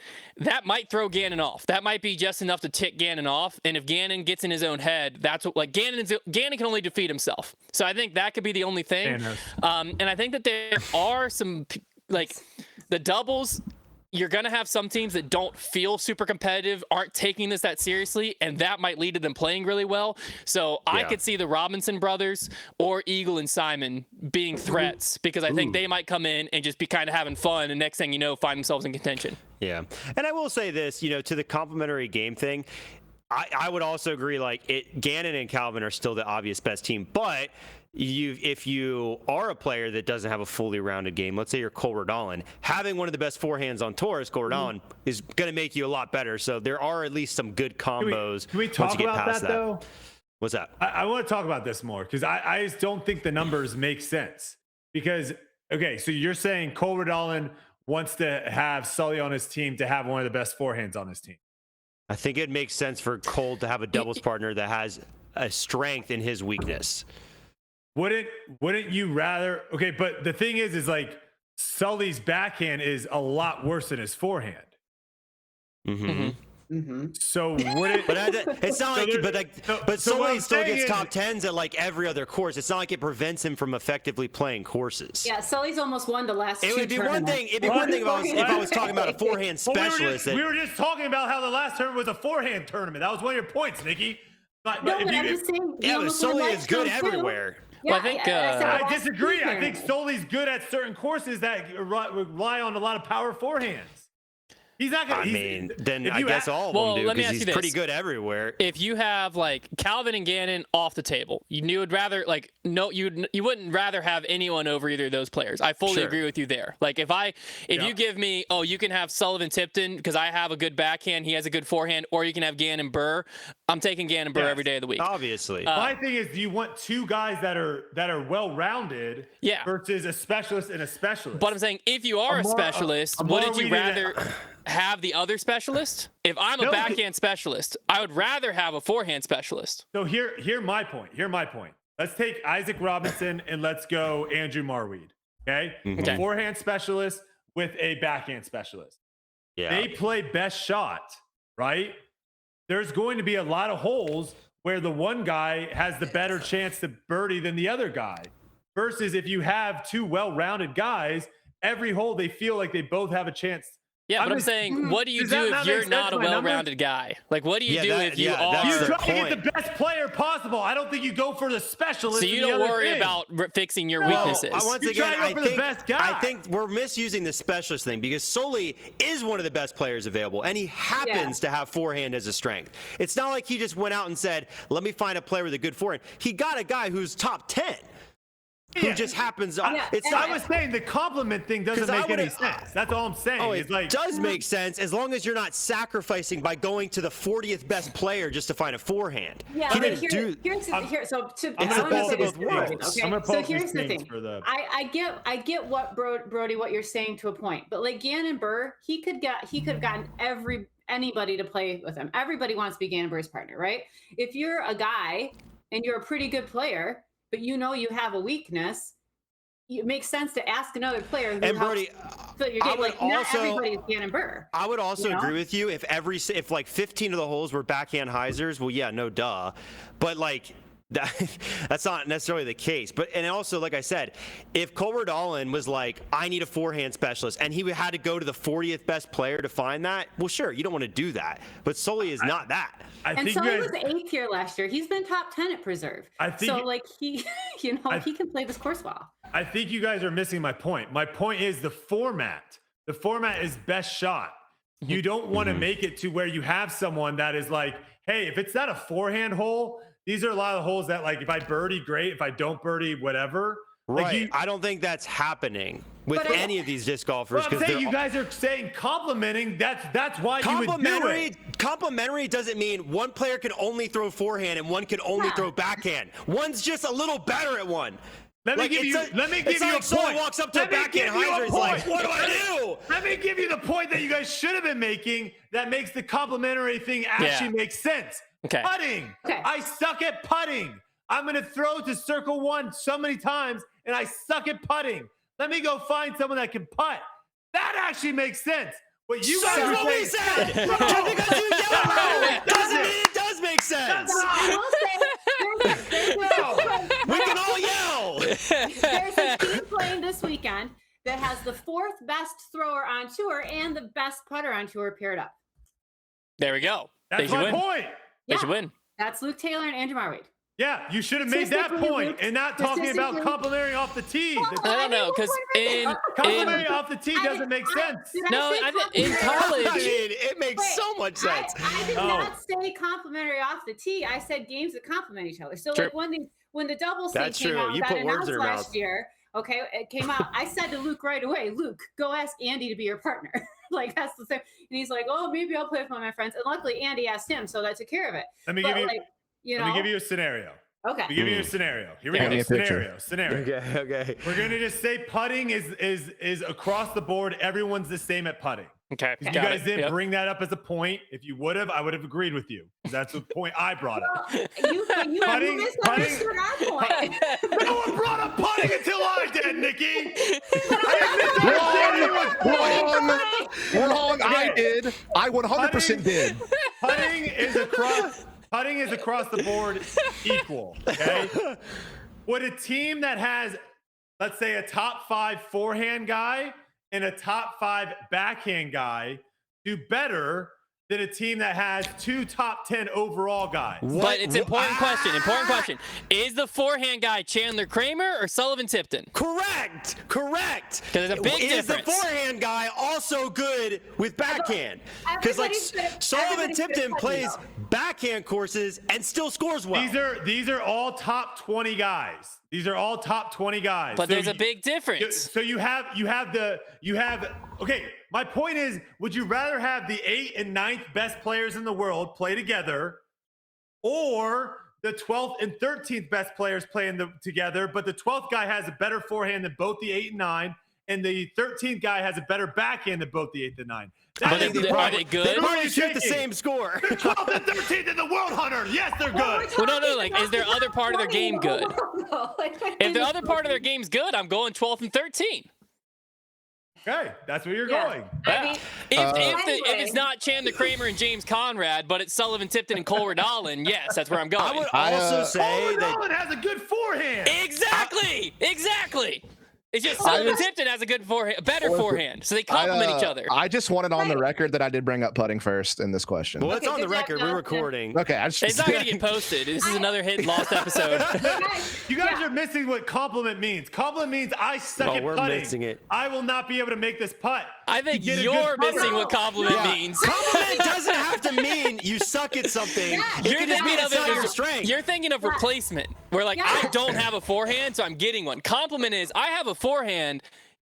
might throw Gannon off. That might be just enough to tick Gannon off. And if Gannon gets in his own head, that's what Gannon can only defeat himself. So I think that could be the only thing. And I think that there are some the doubles. You're going to have some teams that don't feel super competitive, aren't taking this that seriously, and that might lead to them playing really well. So I could see the Robinson brothers or Eagle and Simon being threats, because I think they might come in and just be kind of having fun, and next thing you know, find themselves in contention. Yeah. And I will say this, to the complementary game thing, I would also agree, Gannon and Calvin are still the obvious best team, but if you are a player that doesn't have a fully rounded game, let's say you're Cole Rodolin, having one of the best forehands on tour as Cole Rodolin is going to make you a lot better. So there are at least some good combos. Can we talk once you get about past that, though? What's that? I want to talk about this more, because I just don't think the numbers make sense. Because, okay, so you're saying Cole Rodolin wants to have Sully on his team to have one of the best forehands on his team. I think it makes sense for Cole to have a doubles partner that has a strength in his weakness. Wouldn't you rather? Okay, but the thing is Sully's backhand is a lot worse than his forehand. So would it? But it's not but Sully still gets top 10s at every other course. It's not like it prevents him from effectively playing courses. Yeah, Sully's almost won the last. It would be one thing. It'd be one thing if I was talking about a forehand specialist. We were just talking about how the last tournament was a forehand tournament. That was one of your points, Nikki. I'm just saying. Yeah, but Sully is good everywhere. Yeah, well, I think I disagree. I think Sully's good at certain courses that rely on a lot of power forehands. He's not going to. I guess all of them do, because he's pretty good everywhere. If you have Calvin and Gannon off the table, you would rather you wouldn't rather have anyone over either of those players. I fully agree with you there. If you give me, you can have Sullivan Tipton because I have a good backhand, he has a good forehand, or you can have Gannon Burr. I'm taking Gannon Burr every day of the week. Obviously. My thing is, do you want 2 guys that are well-rounded versus a specialist and a specialist? But I'm saying, if you are a specialist, wouldn't you rather have the other specialist? If I'm a backhand specialist, I would rather have a forehand specialist. So here's my point. Let's take Isaac Robinson and let's go Andrew Marweed. Okay? A forehand specialist with a backhand specialist. Yeah. They play best shot, right? There's going to be a lot of holes where the one guy has the better chance to birdie than the other guy. Versus if you have 2 well-rounded guys, every hole they feel like they both have a chance. Yeah, but I'm saying, what do you do if you're not a well-rounded guy? What do you do if you are? You try to get the best player possible. I don't think you go for the specialist. So you don't worry about fixing your weaknesses. I think we're misusing the specialist thing, because Sully is one of the best players available, and he happens to have forehand as a strength. It's not like he just went out and said, let me find a player with a good forehand. He got a guy who's top 10. Who just happens. I was saying the compliment thing doesn't make any sense. That's all I'm saying. It does make sense as long as you're not sacrificing by going to the 40th best player just to find a forehand. Yeah, so here's the thing. I get what Brodie, what you're saying to a point, but Gannon Burr, he could have gotten anybody to play with him. Everybody wants to be Gannon Burr's partner, right? If you're a guy and you're a pretty good player, but you have a weakness, it makes sense to ask another player who And Brodie, fill your I game. would Like, not also- everybody is Gannon Burr. I would also You know? agree with you if like 15 of the holes were backhand hyzers. Well, yeah, no duh. But like that's not necessarily the case. But and also, like I said, if Colbert Allen was like, I need a forehand specialist, and he had to go to the 40th best player to find that, well, sure, you don't want to do that. But Sully is not that. And Sully was 8th here last year. He's been top 10 at Preserve. So like he, he can play this course well. I think you guys are missing my point. My point is the format. The format is best shot. You don't want to make it to where you have someone that is like, hey, if it's not a forehand hole, these are a lot of holes that, like, if I birdie, great. If I don't birdie, whatever. Right. Like I don't think that's happening with any of these disc golfers. Well, I'm saying you guys are saying complimenting. That's why you would do it. Complimentary doesn't mean one player can only throw forehand and one can only throw backhand. One's just a little better at one. Let me give you a point. Someone walks up to a backhand hyzer, he's like, what do I do? Let me give you the point that you guys should have been making that makes the complimentary thing actually make sense. Okay. Putting. Okay. I suck at putting. I'm going to throw to circle one so many times, and I suck at putting. Let me go find someone that can putt. That actually makes sense. What you guys are what we saying. said. Just because you yell about it doesn't mean it does make sense. I will say, We can all yell. there's a team playing this weekend that has the 4th best thrower on tour and the best putter on tour paired up. There we go. That's my point. They should win. That's Luke Taylor and Andrew Marwade. Yeah, you should have made that point and not talking about complimentary off the tee. I don't know, because Complimentary off the tee doesn't make sense. No, in college, I mean, it makes so much sense. I did not say complimentary off the tee. I said games that complement each other. So like when the doubles thing That's came true. out, You got put words announced in her last mouth. year. Okay, it came out. I said to Luke right away, Luke, go ask Andy to be your partner. Like that's the same. And he's like, oh, maybe I'll play with one of my friends. And luckily, Andy asked him, so that took care of it. Let me give you a scenario. Okay. Let me give you a scenario. Here we Give me go. a picture. Scenario. Okay. We're gonna just say putting is across the board. Everyone's the same at putting. okay. You guys didn't bring that up as a point. If you would have, I would have agreed with you. That's the point I brought up. You misunderstood our point. No one brought up putting until I did, Nikki. Wrong. I did. I 100% did. Putting is across the board equal. Okay. Would a team that has, let's say, a top 5 forehand guy and a top 5 backhand guy do better than a team that has 2 top 10 overall guys? But it's important question. Is the forehand guy Chandler Kramer or Sullivan Tipton? Correct. Because there's a big Is difference. the forehand guy also good with backhand? Because like Sullivan Tipton plays backhand courses and still scores well. These are all top 20 guys. But there's a big difference. So you have okay, my point is, would you rather have the 8th and 9th best players in the world play together, or the 12th and 13th best players playing together, but the 12th guy has a better forehand than both the 8 and 9, and the 13th guy has a better backhand than both the 8th and 9? Are they good? They probably shoot the same score. The 12th and 13th in the world, Hunter. Yes, they're good. Well, no, like, is their other part of their game good? If the other part of their game's good, I'm going 12th and 13. Okay, that's where you're going. I mean, If it's not Chandler Kramer and James Conrad, but it's Sullivan Tipton and Colbert Allen, yes, that's where I'm going. I would also say that Colin has a good forehand. Exactly. It's just Sullivan Tipton has a better forehand, so they complement each other. I just wanted on the record that I did bring up putting first in this question. well, it's Okay, on the good job, record. We're Dustin. recording. Okay, It's not going to get posted. This is another lost episode. You guys are missing what compliment means. Compliment means I suck at we're putting. missing it. I will not be able to make this putt. I think You get a you're good putter. missing what compliment means. Compliment doesn't have to mean you suck at something. It You're can just just mean being it's not your strength. You're thinking of replacement. Where like I don't have a forehand, so I'm getting one. Compliment is I have a forehand.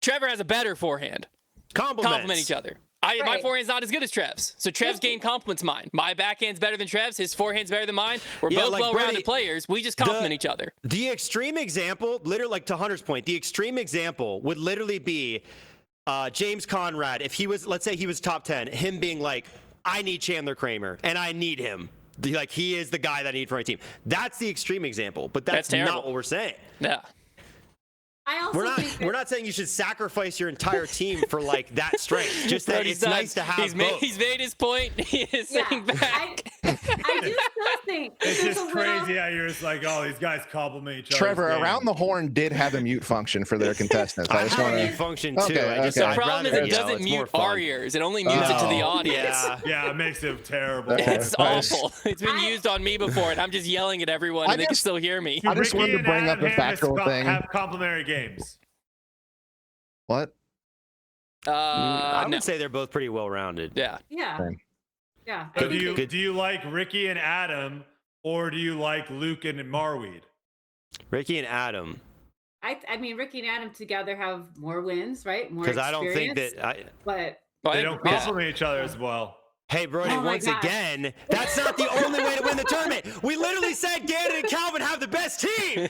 Trevor has a better forehand. Complement each other. My Right. forehand's not as good as Trev's. So Trev's game complements mine. My backhand's better than Trev's. His forehand's better than mine. We're Yeah, both like well-rounded Brodie, players. We just complement each other. The extreme example, literally, like to Hunter's point, the extreme example would literally be James Conrad. If he was, let's say he was top 10, him being like, I need Chandler Kramer and I need him. Like he is the guy that I need for my team. That's the extreme example, but that's terrible. not what we're saying. Yeah. I also think we're not saying you should sacrifice your entire team for like that strength. Just that it's nice to have both. He's made his point. He is sitting back. I do still think It's there's just a crazy how you're just like, oh, these guys compliment each other. Trevor, Around the Horn did have a mute function for their contestants. I just have a want mute to. function too. Okay, I just, okay. The I'd problem is rather it yell. doesn't It's more mute fun. our ears. It only mutes it to the audience. Yeah. It makes it terrible. It's Nice. awful. It's been used on me before, and I'm just yelling at everyone, and they can still hear me. I just wanted to and bring up Adam a factual Hammis thing. Have complimentary games. What? I No. would say they're both pretty well rounded. Yeah. Yeah. Okay. Yeah. So do you like Ricky and Adam, or do you like Luke and Marweed? Ricky and Adam. I mean, Ricky and Adam together have more wins, right? More Because I don't think experience, that. But They don't compliment each other as well. Hey, Brodie, Oh my once gosh. again, that's not the only way to win the tournament. We literally said Gannon and Calvin have the best team. I know.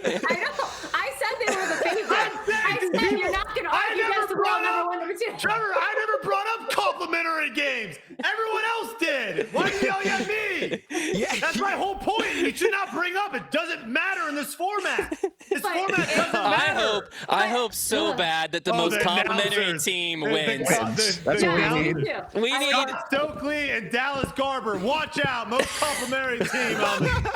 I said they were the favorite. I said you're not going to argue against the world number one, number two. Trevor, I never brought up complimentary games. Everyone else did. Why are you yelling at me? Yeah. That's my whole point. You should not bring up. It doesn't matter in this format. This But- format doesn't matter. I hope so bad that the Oh, most the complimentary announcers. team The- wins. That's what we need. We need Scott Stokely and Dallas Garber. Watch out. Most complimentary team on the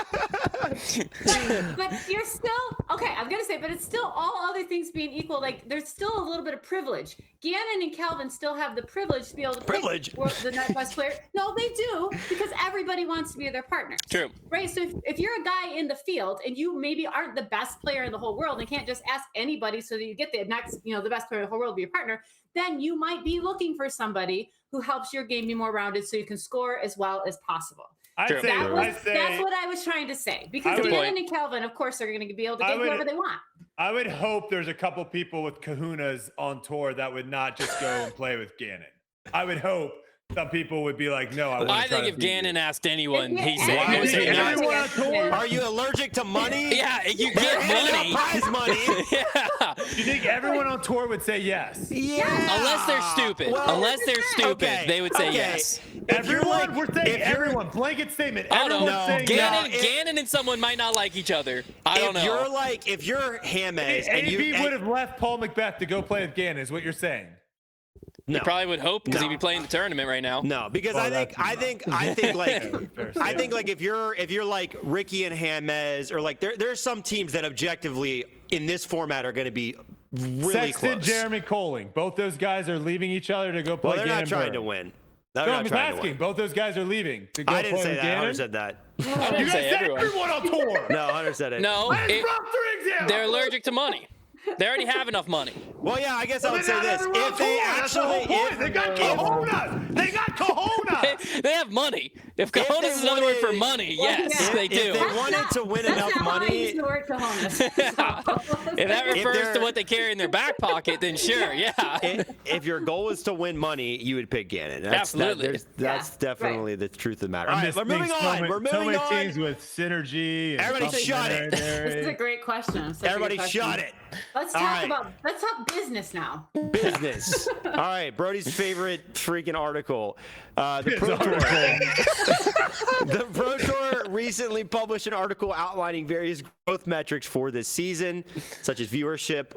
But you're still okay. I'm gonna say, but it's still all other things being equal. Like there's still a little bit of privilege. Gannon and Calvin still have the privilege to be able to Privilege? pick the best player. No, they do because everybody wants to be their partner. True. Right. So if you're a guy in the field and you maybe aren't the best player in the whole world and can't just ask anybody so that you get the next, the best player in the whole world to be your partner, then you might be looking for somebody who helps your game be more rounded so you can score as well as possible. True. That's what I was trying to say. Because Good Gannon and Calvin, of course, are going to be able to get whoever they want. I would hope there's a couple people with kahunas on tour that would not just go and play with Gannon. I would hope some people would be like, no, I think if Gannon asked anyone, Yeah, he'd yeah, say, yeah, he would say yeah, no. everyone on tour? Are you allergic to money? Yeah, you They're get handing money. out prize money. Yeah. Do you think everyone on tour would say yes? Yeah. Unless they're stupid. Well, Unless they're stupid, okay, they would say okay. yes. If you're like, We're saying if you're- everyone. Blanket statement. I don't Everyone's know. saying Gannon, yes. Gannon and someone might not like each other. I don't know. If you're James and AB you would have left Paul Macbeth to go play with Gannon, is what you're saying. You no. probably would hope because No. he'd be playing the tournament right now. No, because Well, I think like Fair I think like if you're like Ricky and James or like there's some teams that objectively in this format are going to be really Sexton, close. Jeremy Colling. Both those guys are leaving each other to go play Well, they're Gannon not trying Burn. to win. They're No, not I'm just trying to asking. win. Both those guys are leaving to go I didn't play say with that. Gannon. Hunter said that. I You didn't guys say said everyone. everyone on tour. No, Hunter said it. No, I just brought 3 examples. they're allergic to money. They already have enough money. Well, yeah, I guess I Well, would they're say not this: everyone on if they tour. That's the whole actually, point. They got cojones. They got cojones. They have money. If they cojones is another word for wanted- money, Well, yes, yeah. they do. If they wanted to win That's enough not how I money, use the word cojones. If that refers to they're- what they carry in their back pocket, then sure, yeah. if your goal is to win money, you would pick Gannon. Absolutely. That's Yeah, definitely the truth of the matter. All I'm right, just we're moving thinking on. We're moving so many on. teams with synergy. And Everybody shut it. complementary. This is a great question. Such a Everybody good question. shut it. Let's All talk right. let's talk business now. Business. All right, Brodie's favorite freaking article. The His Pro Tour. article. The Pro Tour recently published an article outlining various growth metrics for this season, such as viewership,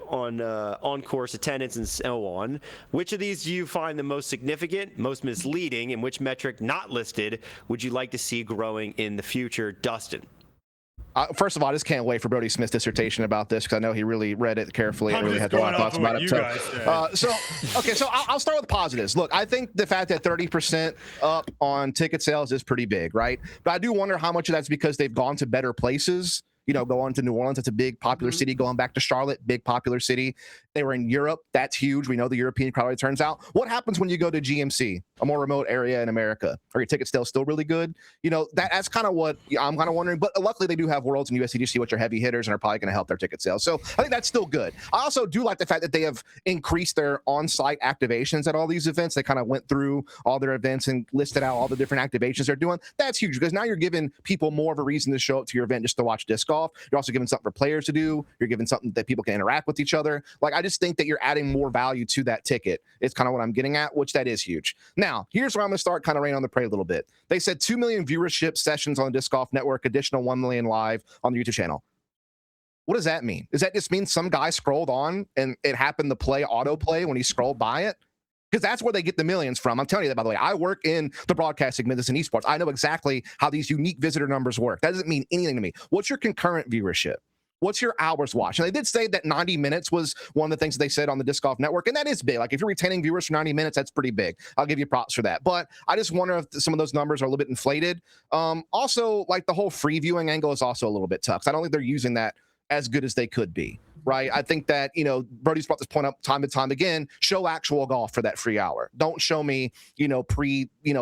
on-course attendance, and so on. Which of these do you find the most significant, most misleading, and which metric not listed would you like to see growing in the future? Dustin. First of all, I just can't wait for Brodie Smith's dissertation about this because I know he really read it carefully and I'm really just had a lot of going thoughts off of about what it. you guys said. So I'll start with positives. Look, I think the fact that 30% up on ticket sales is pretty big, right? But I do wonder how much of that's because they've gone to better places. Going to New Orleans, it's a big popular city. Going back to Charlotte, big popular city. They were in Europe. That's huge. We know the European crowd turns out. What happens when you go to GMC, a more remote area in America? Are your ticket sales still really good? That's kind of what I'm kind of wondering. But luckily, they do have Worlds and USDGC, which are heavy hitters and are probably going to help their ticket sales. So I think that's still good. I also do like the fact that they have increased their on-site activations at all these events. They kind of went through all their events and listed out all the different activations they're doing. That's huge because now you're giving people more of a reason to show up to your event just to watch disc golf. You're also giving something for players to do. You're giving something that people can interact with each other. Like, I just think that you're adding more value to that ticket. It's kind of what I'm getting at, which that is huge. Now, here's where I'm going to start kind of raining on the parade a little bit. They said 2 million viewership sessions on the Disc Golf Network, additional 1 million live on the YouTube channel. What does that mean? Does that just mean some guy scrolled on and it happened to play autoplay when he scrolled by it? Because that's where they get the millions from. I'm telling you that, by the way. I work in the broadcasting business in esports. I know exactly how these unique visitor numbers work. That doesn't mean anything to me. What's your concurrent viewership? What's your hours watched? And they did say that 90 minutes was one of the things that they said on the Disc Golf Network, and that is big. Like, if you're retaining viewers for 90 minutes, that's pretty big. I'll give you props for that. But I just wonder if some of those numbers are a little bit inflated. Also, like, the whole free viewing angle is also a little bit tough. I don't think they're using that as good as they could be, right? I think that, Brodie's brought this point up time and time again. Show actual golf for that free hour. Don't show me,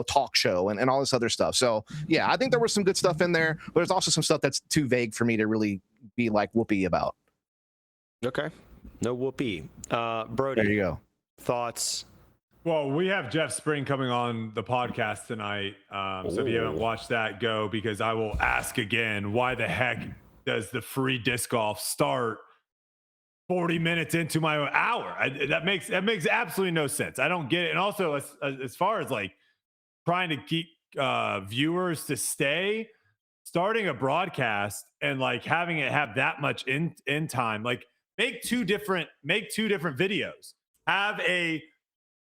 talk show and all this other stuff. So, yeah, I think there was some good stuff in there, but there's also some stuff that's too vague for me to really be like whoopee about. Okay. No whoopee. Brodie. There you go. Thoughts? Well, we have Jeff Spring coming on the podcast tonight. So if you haven't watched that, go, because I will ask again, why the heck does the free disc golf start 40 minutes into my hour? That makes absolutely no sense. I don't get it. And also, as far as like trying to keep viewers to stay, starting a broadcast and like having it have that much in time, like make two different videos. Have a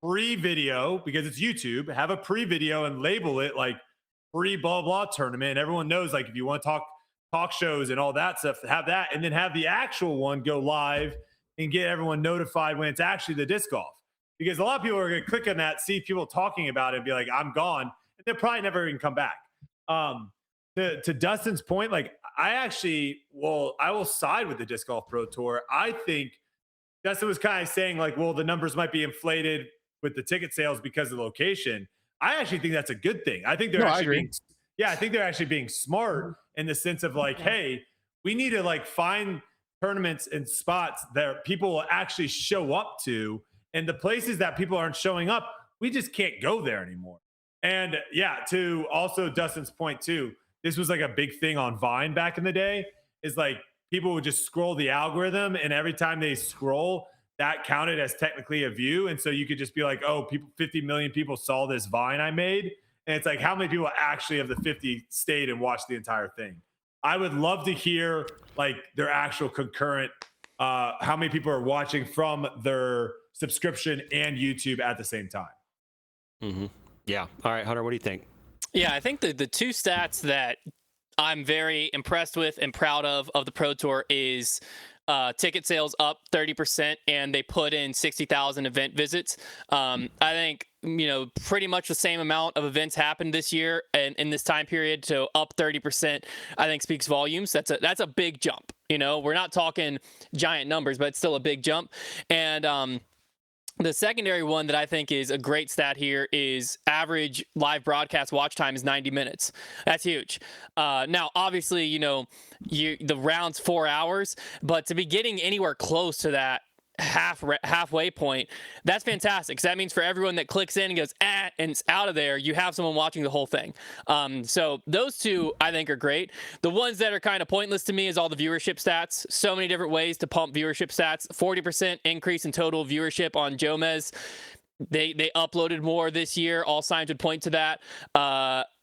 pre-video, because it's YouTube, have a pre-video and label it like free blah blah tournament. And everyone knows, like, if you want to talk shows and all that stuff, have that, and then have the actual one go live and get everyone notified when it's actually the disc golf. Because a lot of people are going to click on that, see people talking about it, and be like, I'm gone, and they'll probably never even come back. To Dustin's point, like, I will side with the Disc Golf Pro Tour. I think Dustin was kind of saying, like, well, the numbers might be inflated with the ticket sales because of the location. I actually think that's a good thing. I think they're I think they're actually being smart in the sense of like, hey, we need to like find tournaments and spots that people will actually show up to, and the places that people aren't showing up, we just can't go there anymore. And yeah, to also Dustin's point too, this was like a big thing on Vine back in the day, is like people would just scroll the algorithm, and every time they scroll, that counted as technically a view. And so you could just be like, oh, 50 million people saw this Vine I made. And it's like, how many people actually of the 50 stayed and watched the entire thing? I would love to hear like their actual concurrent, how many people are watching from their subscription and YouTube at the same time. Mm-hmm. Yeah. All right, Hunter, what do you think? Yeah, I think the two stats that I'm very impressed with and proud of the Pro Tour is ticket sales up 30%, and they put in 60,000 event visits. I think, pretty much the same amount of events happened this year and in this time period, so up 30%, I think speaks volumes. That's a big jump. We're not talking giant numbers, but it's still a big jump. And the secondary one that I think is a great stat here is average live broadcast watch time is 90 minutes. That's huge. Now, obviously, the round's 4 hours, but to be getting anywhere close to that halfway point, that's fantastic, because that means for everyone that clicks in and goes and it's out of there, you have someone watching the whole thing. So those two I think are great. The ones that are kind of pointless to me is all the viewership stats. So many different ways to pump viewership stats. 40% increase in total viewership on Jomez. They uploaded more this year. All signs would point to that.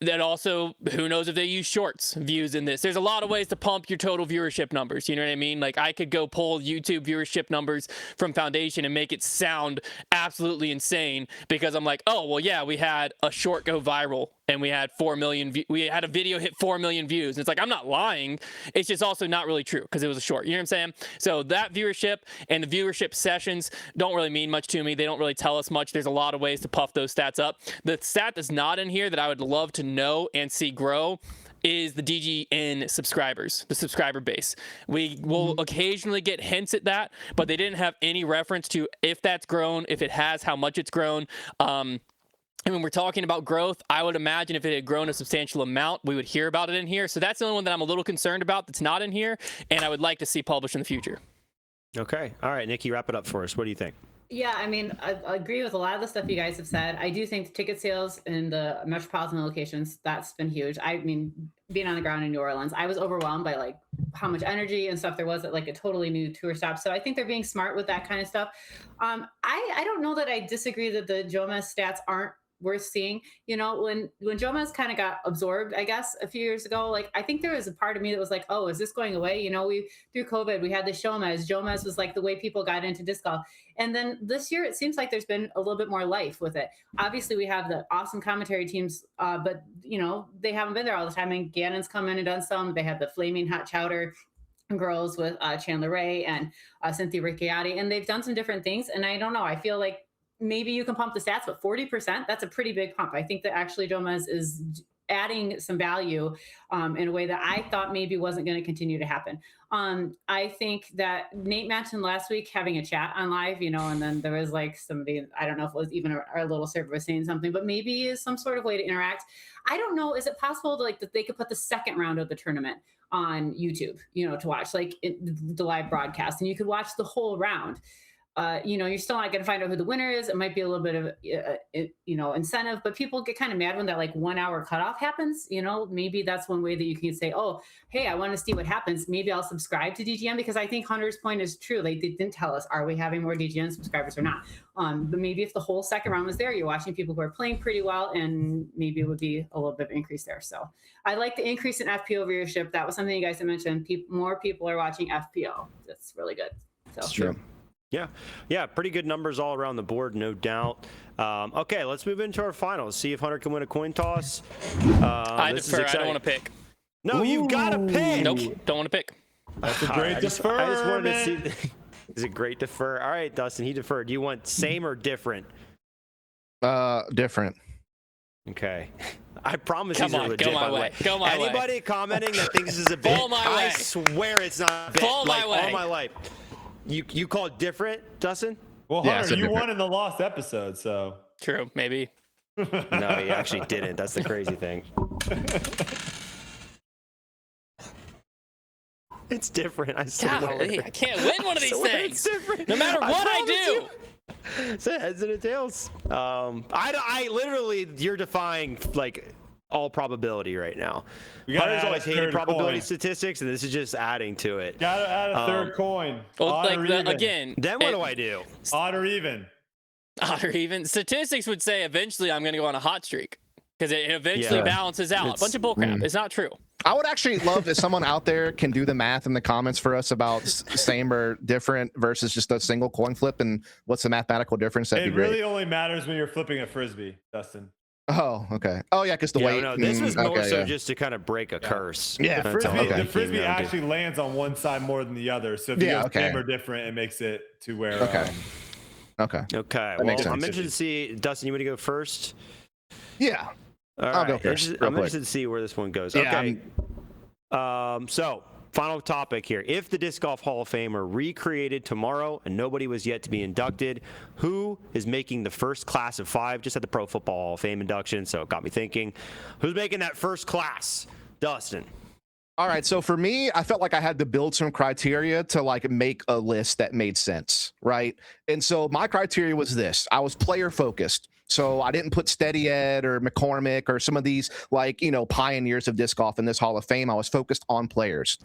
Then also, who knows if they use shorts views in this. There's a lot of ways to pump your total viewership numbers. You know what I mean? Like, I could go pull YouTube viewership numbers from Foundation and make it sound absolutely insane, because I'm like, oh, well, yeah, we had a short go viral and we had 4 million. We had a video hit 4 million views. And it's like, I'm not lying. It's just also not really true because it was a short. You know what I'm saying? So that viewership and the viewership sessions don't really mean much to me. They don't really tell us much. There's a lot of ways to puff those stats up. The stat that's not in here that I would love to know and see grow is the DGN subscribers, the subscriber base. We will occasionally get hints at that, but they didn't have any reference to if that's grown, if it has, how much it's grown. And when we're talking about growth, I would imagine if it had grown a substantial amount, we would hear about it in here. So that's the only one that I'm a little concerned about that's not in here, and I would like to see published in the future. Okay. All right, Nikki, wrap it up for us. What do you think? Yeah, I mean, I agree with a lot of the stuff you guys have said. I do think the ticket sales in the metropolitan locations, that's been huge. I mean, being on the ground in New Orleans, I was overwhelmed by like how much energy and stuff there was at like a totally new tour stop. So I think they're being smart with that kind of stuff. I don't know that I disagree that the Jomez stats aren't worth seeing. You know, when Jomez kind of got absorbed, I guess a few years ago, like I think there was a part of me that was like, oh, is this going away? You know, we through COVID we had the Jomez. Jomez was like the way people got into disc golf, and then this year it seems like there's been a little bit more life with it. Obviously, we have the awesome commentary teams, but you know they haven't been there all the time. And Gannon's come in and done some. They had the Flaming Hot Chowder girls with Chandler Ray and Cynthia Ricciardi, and they've done some different things. And I don't know, I feel like maybe you can pump the stats, but 40%, that's a pretty big pump. I think that actually Jomez is adding some value in a way that I thought maybe wasn't going to continue to happen. I think that Nate mentioned last week having a chat on live, you know, and then there was like somebody, I don't know if it was even our little server was saying something, but maybe is some sort of way to interact. I don't know. Is it possible to, like that they could put the second round of the tournament on YouTube, you know, to watch like the live broadcast, and you could watch the whole round? You know, you're still not going to find out who the winner is. It might be a little bit of, you know, incentive, but people get kind of mad when that like 1 hour cutoff happens. You know, maybe that's one way that you can say, oh, hey, I want to see what happens. Maybe I'll subscribe to DGN, because I think Hunter's point is true. Like, they didn't tell us, are we having more DGN subscribers or not? But maybe if the whole second round was there, you're watching people who are playing pretty well, and maybe it would be a little bit of increase there. So I like the increase in FPO viewership. That was something you guys had mentioned. More people are watching FPO. That's really good. So That's true. Yeah, pretty good numbers all around the board, no doubt. Okay, let's move into our finals. See if Hunter can win a coin toss. I defer. I don't want to pick. No, you gotta pick. Nope, don't want to pick. That's a great defer. I just wanted to see. Is it great defer? All right, Dustin, he deferred. Do you want same or different? Different. Okay. I promise Come these are on, legit, go my by the way. Go my way. Anybody commenting that thinks this is a bit, Fall my way. I swear it's not a bit. Fall my way. All my life. You call it different, Dustin? Well, Yeah, Hunter, so you different. won in the lost episode, so. True, maybe. No, he actually didn't. That's the crazy thing. It's different. I swear. Golly, I can't win one of these It's things. different. No matter what I do. It's a heads and a tails. I literally, you're defying like all probability right now. We gotta Hunter's add always a hated third probability coin. statistics, and this is just adding to it. Gotta add a third coin. Well, Odd or even. again. Then what do I do? Odd or even. Odd or even. Statistics would say eventually I'm going to go on a hot streak, because it eventually Yeah. balances out. A bunch of bullcrap. It's not true. I would actually love if someone out there can do the math in the comments for us about same or different versus just a single coin flip, and what's the mathematical difference. That'd It be great. really only matters when you're flipping a frisbee, Dustin. Oh, okay. Oh, yeah, because the weight. No, this was more okay, so yeah. just to kind of break a curse. Yeah, That's all. The Okay. frisbee actually lands on one side more than the other. So if you Yeah, go okay. same or different, it makes it to where. Okay. Okay. Okay. That makes Well, I'm sense. interested to see, Dustin, you want to go first? Yeah. All I'll go right. first, I'm real quick. interested to see where this one goes. Yeah, Okay. So, final topic here. If the Disc Golf Hall of Fame are recreated tomorrow and nobody was yet to be inducted, who is making the first class of 5? Just had the Pro Football Hall of Fame induction, so it got me thinking. Who's making that first class? Dustin. All right. So for me, I felt like I had to build some criteria to like make a list that made sense. Right. And so my criteria was this: I was player focused. So I didn't put Steady Ed or McCormick or some of these like, you know, pioneers of disc golf in this Hall of Fame. I was focused on players.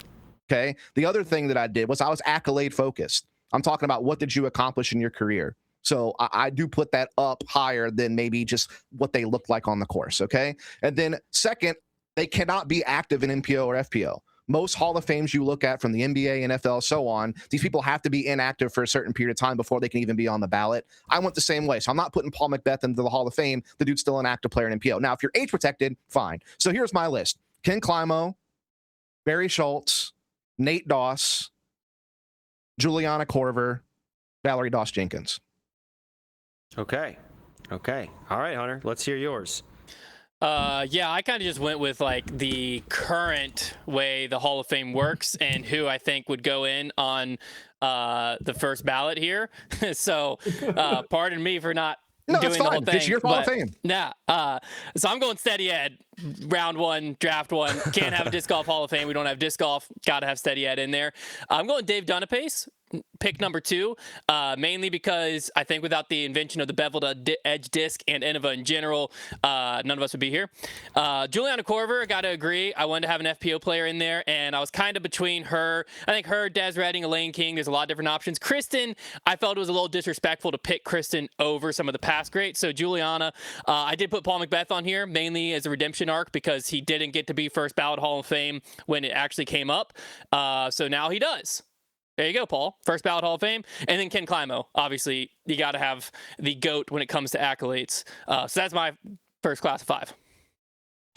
Okay. The other thing that I did was I was accolade focused. I'm talking about what did you accomplish in your career? So I do put that up higher than maybe just what they look like on the course. Okay. And then second, they cannot be active in NPO or FPO. Most Hall of Fames you look at from the NBA, NFL, so on, these people have to be inactive for a certain period of time before they can even be on the ballot. I went the same way. So I'm not putting Paul Macbeth into the Hall of Fame. The dude's still an active player in NPO. Now, if you're age protected, fine. So here's my list: Ken Climo, Barry Schultz, Nate Doss, Juliana Korver, Valerie Doss Jenkins. Okay. All right, Hunter. Let's hear yours. Yeah, I kind of just went with like the current way the Hall of Fame works and who I think would go in on the first ballot here. So pardon me for not No, doing that's the whole fine. thing. It's your Hall of Fame. Yeah. So I'm going Steady Ed, round 1, draft 1. Can't have a disc golf Hall of Fame. We don't have disc golf. Got to have Steady Ed in there. I'm going Dave Dunapace. pick number 2, mainly because I think without the invention of the beveled edge disc and Innova in general, none of us would be here. Juliana Korver, I got to agree. I wanted to have an FPO player in there, and I was kind of between her. I think her, Des Redding, Elaine King, there's a lot of different options. Kristen, I felt it was a little disrespectful to pick Kristen over some of the past greats. So Juliana, I did put Paul McBeth on here, mainly as a redemption arc because he didn't get to be first ballot Hall of Fame when it actually came up. So now he does. There you go, Paul. First ballot Hall of Fame. And then Ken Climo. Obviously, you got to have the GOAT when it comes to accolades. So that's my first class of 5.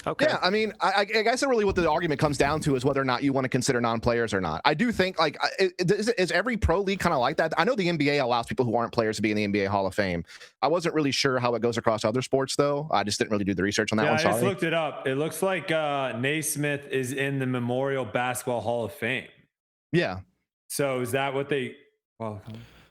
Okay. Yeah, I mean, I guess really what the argument comes down to is whether or not you want to consider non-players or not. I do think, like, is every pro league kind of like that? I know the NBA allows people who aren't players to be in the NBA Hall of Fame. I wasn't really sure how it goes across other sports, though. I just didn't really do the research on that one. I just Sorry. looked it up. It looks like Naismith is in the Memorial Basketball Hall of Fame. Yeah. So is that what they? Well,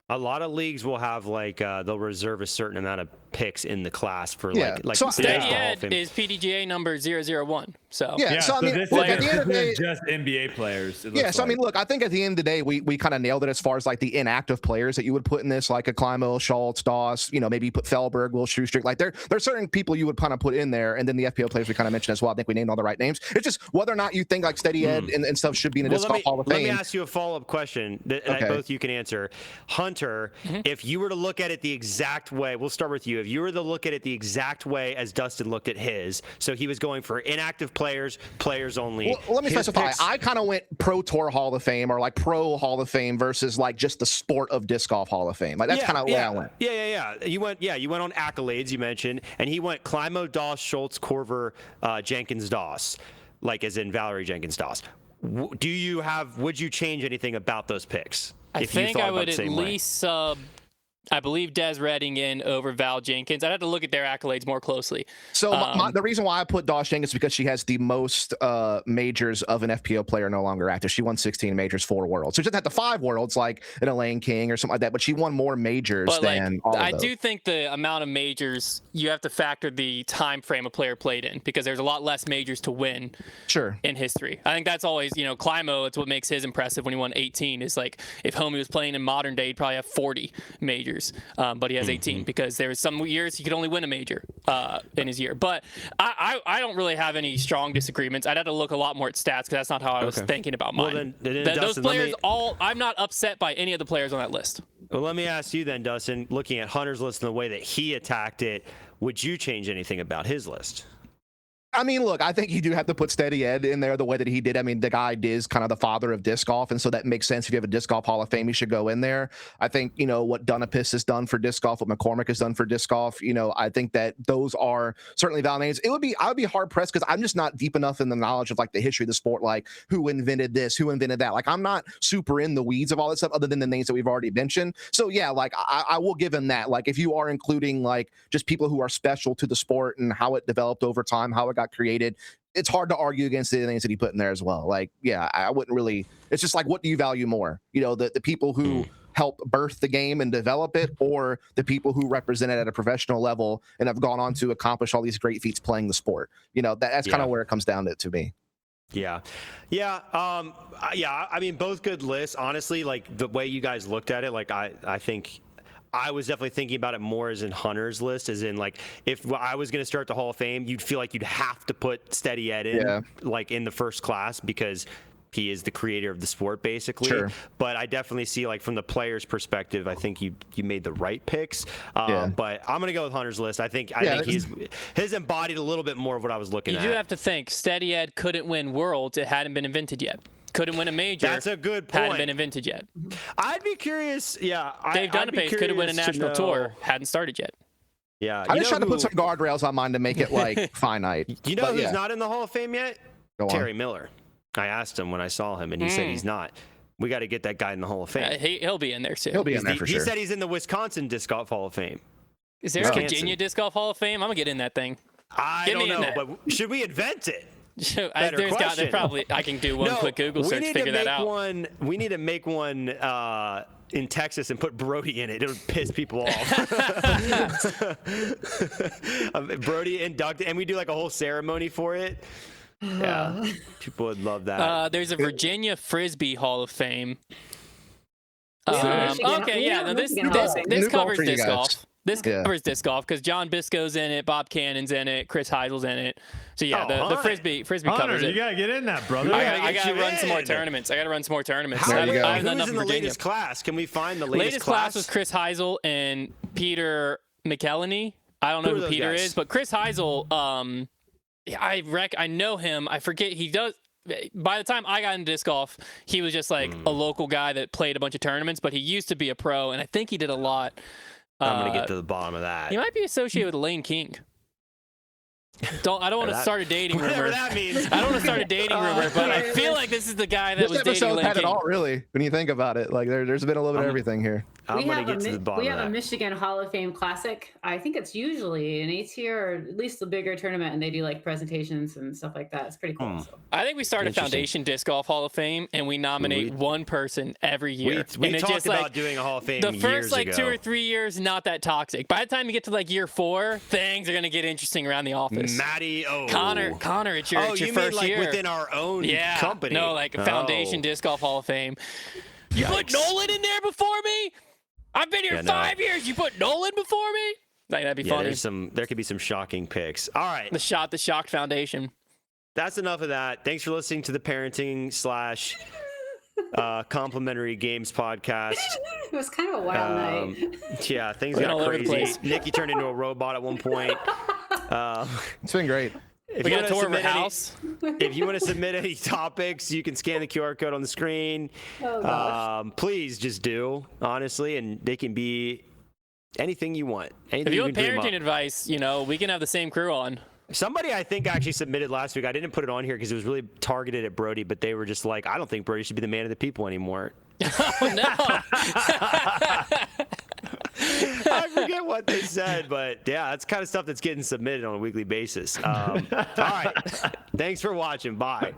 a lot of leagues will have like they'll reserve a certain amount of picks in the class for Yeah. like So Steady Steady Hall of Ed Fame. is PDGA number 001. So Yeah. So I mean, this look, at the end of the day, is just NBA players. it yeah, looks so I like. mean, look, I think at the end of the day, we kind of nailed it as far as like the inactive players that you would put in this, like a Climo, Schultz, Doss, maybe you put Felberg, Will Schuster. Like there's certain people you would kind of put in there, and then the FPO players we kind of mentioned as well. I think we named all the right names. It's just whether or not you think like Steady Ed and stuff should be in a disc golf Hall of Let Fame. me ask you a follow-up question that both you can answer. Hunter, if you were to look at it the exact way, we'll start with you. If you were to look at it the exact way as Dustin looked at his, so he was going for inactive players, players only. Well, let me His specify. picks- I kind of went Pro Tour Hall of Fame or like Pro Hall of Fame versus like just the sport of disc golf Hall of Fame. Like that's kind of where I went. Yeah. You went on accolades you mentioned, and he went Climo, Doss, Schultz, Korver, Jenkins, Doss, like as in Valerie Jenkins, Doss. Would you change anything about those picks? I if you think thought I about would the at same way? least I believe Des Redding in over Val Jenkins. I'd have to look at their accolades more closely. So the reason why I put Doss Jenkins is because she has the most majors of an FPO player no longer active. She won 16 majors, 4 worlds. So she doesn't have the 5 worlds like an Elaine King or something like that, but she won more majors But than all of I those. do think the amount of majors, you have to factor the time frame a player played in because there's a lot less majors to win Sure. in history. I think that's always, Climo, it's what makes his impressive when he won 18 is like if Homie was playing in modern day, he'd probably have 40 majors. But he has 18 because there was some years he could only win a major in his year. But I don't really have any strong disagreements. I'd have to look a lot more at stats because that's not how I was thinking about mine. Well, then Those Dustin, players, I'm not upset by any of the players on that list. Well, let me ask you then, Dustin, looking at Hunter's list and the way that he attacked it, would you change anything about his list? I mean, look, I think you do have to put Steady Ed in there the way that he did. I mean, the guy is kind of the father of disc golf, and so that makes sense. If you have a disc golf Hall of Fame, he should go in there. I think, what Dunapis has done for disc golf, what McCormick has done for disc golf, I think that those are certainly valid names. I would be hard pressed because I'm just not deep enough in the knowledge of like the history of the sport, like who invented this, who invented that. Like I'm not super in the weeds of all this stuff other than the names that we've already mentioned. So yeah, like I will give him that. Like if you are including like just people who are special to the sport and how it developed over time, how it got created, it's hard to argue against the names that he put in there as well. Like, yeah, I wouldn't really. It's just like, what do you value more? The people who help birth the game and develop it, or the people who represent it at a professional level and have gone on to accomplish all these great feats playing the sport. That's kind of where it comes down to me. Yeah. I mean, both good lists. Honestly, like the way you guys looked at it, like I think. I was definitely thinking about it more as in Hunter's list, as in like if I was going to start the Hall of Fame, you'd feel like you'd have to put Steady Ed in, like in the first class because he is the creator of the sport, basically. Sure. But I definitely see like from the player's perspective, I think you made the right picks. But I'm going to go with Hunter's list. I think he's embodied a little bit more of what I was looking at. You do have to think Steady Ed couldn't win Worlds. It hadn't been invented yet. Couldn't win a major. That's a good point. Hadn't been invented yet. I'd be curious. Yeah. Dave Dunapase couldn't win a national tour. Hadn't started yet. Yeah. I just tried to put some guardrails on mine to make it like finite. Who's not in the Hall of Fame yet? Terry Miller. I asked him when I saw him, and he said he's not. We got to get that guy in the Hall of Fame. He'll be in there soon. He'll be in there for sure. He said he's in the Wisconsin Disc Golf Hall of Fame. Is there a Virginia Disc Golf Hall of Fame? I'm gonna get in that thing. I don't know, but should we invent it? There's probably I can do one quick Google search to figure that out. We need to make one in Texas and put Brodie in it. It would piss people off. Brodie inducted, and we do like a whole ceremony for it. Yeah, people would love that. There's a Virginia Frisbee Hall of Fame. Okay, yeah. No, this New covers goal for you disc guys. golf. This covers disc golf because John Bisco's in it, Bob Cannon's in it, Chris Heisel's in it. So yeah, the frisbee Hunter, covers it. you gotta get in that, brother. I gotta run some more tournaments. How you go. I have Who's enough in in the Virginia. latest class? Can we find the Latest class was Chris Heisel and Peter McElhenney. I don't know Who are who those Peter guys? is, but Chris Heisel, I know him. I forget he does. By the time I got into disc golf, he was just like a local guy that played a bunch of tournaments, but he used to be a pro, and I think he did a lot. I'm gonna get to the bottom of that. He might be associated with Lane King. I don't want to start a dating Whatever rumor. that means. I don't want to start a dating rumor, but I feel like this is the guy that This was dating episode Lane had King. it all, really, when you think about it. Like there's been a little bit of everything here. I'm gonna get to the bottom we of have a that. Michigan Hall of Fame Classic. I think it's usually an A-tier or at least a bigger tournament, and they do like presentations and stuff like that. It's pretty cool. So. I think we start a Interesting. Foundation Disc Golf Hall of Fame, and we nominate one person every year. We and it's talked just about like, doing a Hall of Fame the years first like ago. 2 or 3 years, not that toxic. By the time you get to like year 4, things are gonna get interesting around the office. Matty, Connor, it's your, it's your you first mean like year. within our own Yeah, company? no, like Foundation Disc Golf Hall of Fame. You put Yikes. Nolan in there before me? I've been here Yeah, no. 5 years. You put Nolan before me? Like, that'd be Yeah, funny. there could be some shocking picks. All right, The Shocked Foundation. that's enough of that. Thanks for listening to the parenting / complimentary games podcast. It was kind of a wild night. Yeah, things We're got all over the crazy. place. Nikki turned into a robot at one point. It's been great. If We you got a wanna tour of her submit any- house. If you want to submit any topics, you can scan the QR code on the screen. Oh, gosh. Please just do, honestly, and they can be anything you want. Anything If you want can dream parenting up. advice, we can have the same crew on. Somebody I think actually submitted last week. I didn't put it on here because it was really targeted at Brodie, but they were just like, I don't think Brodie should be the man of the people anymore. Oh, no. I forget what they said, but yeah, that's kind of stuff that's getting submitted on a weekly basis. All right. Thanks for watching. Bye.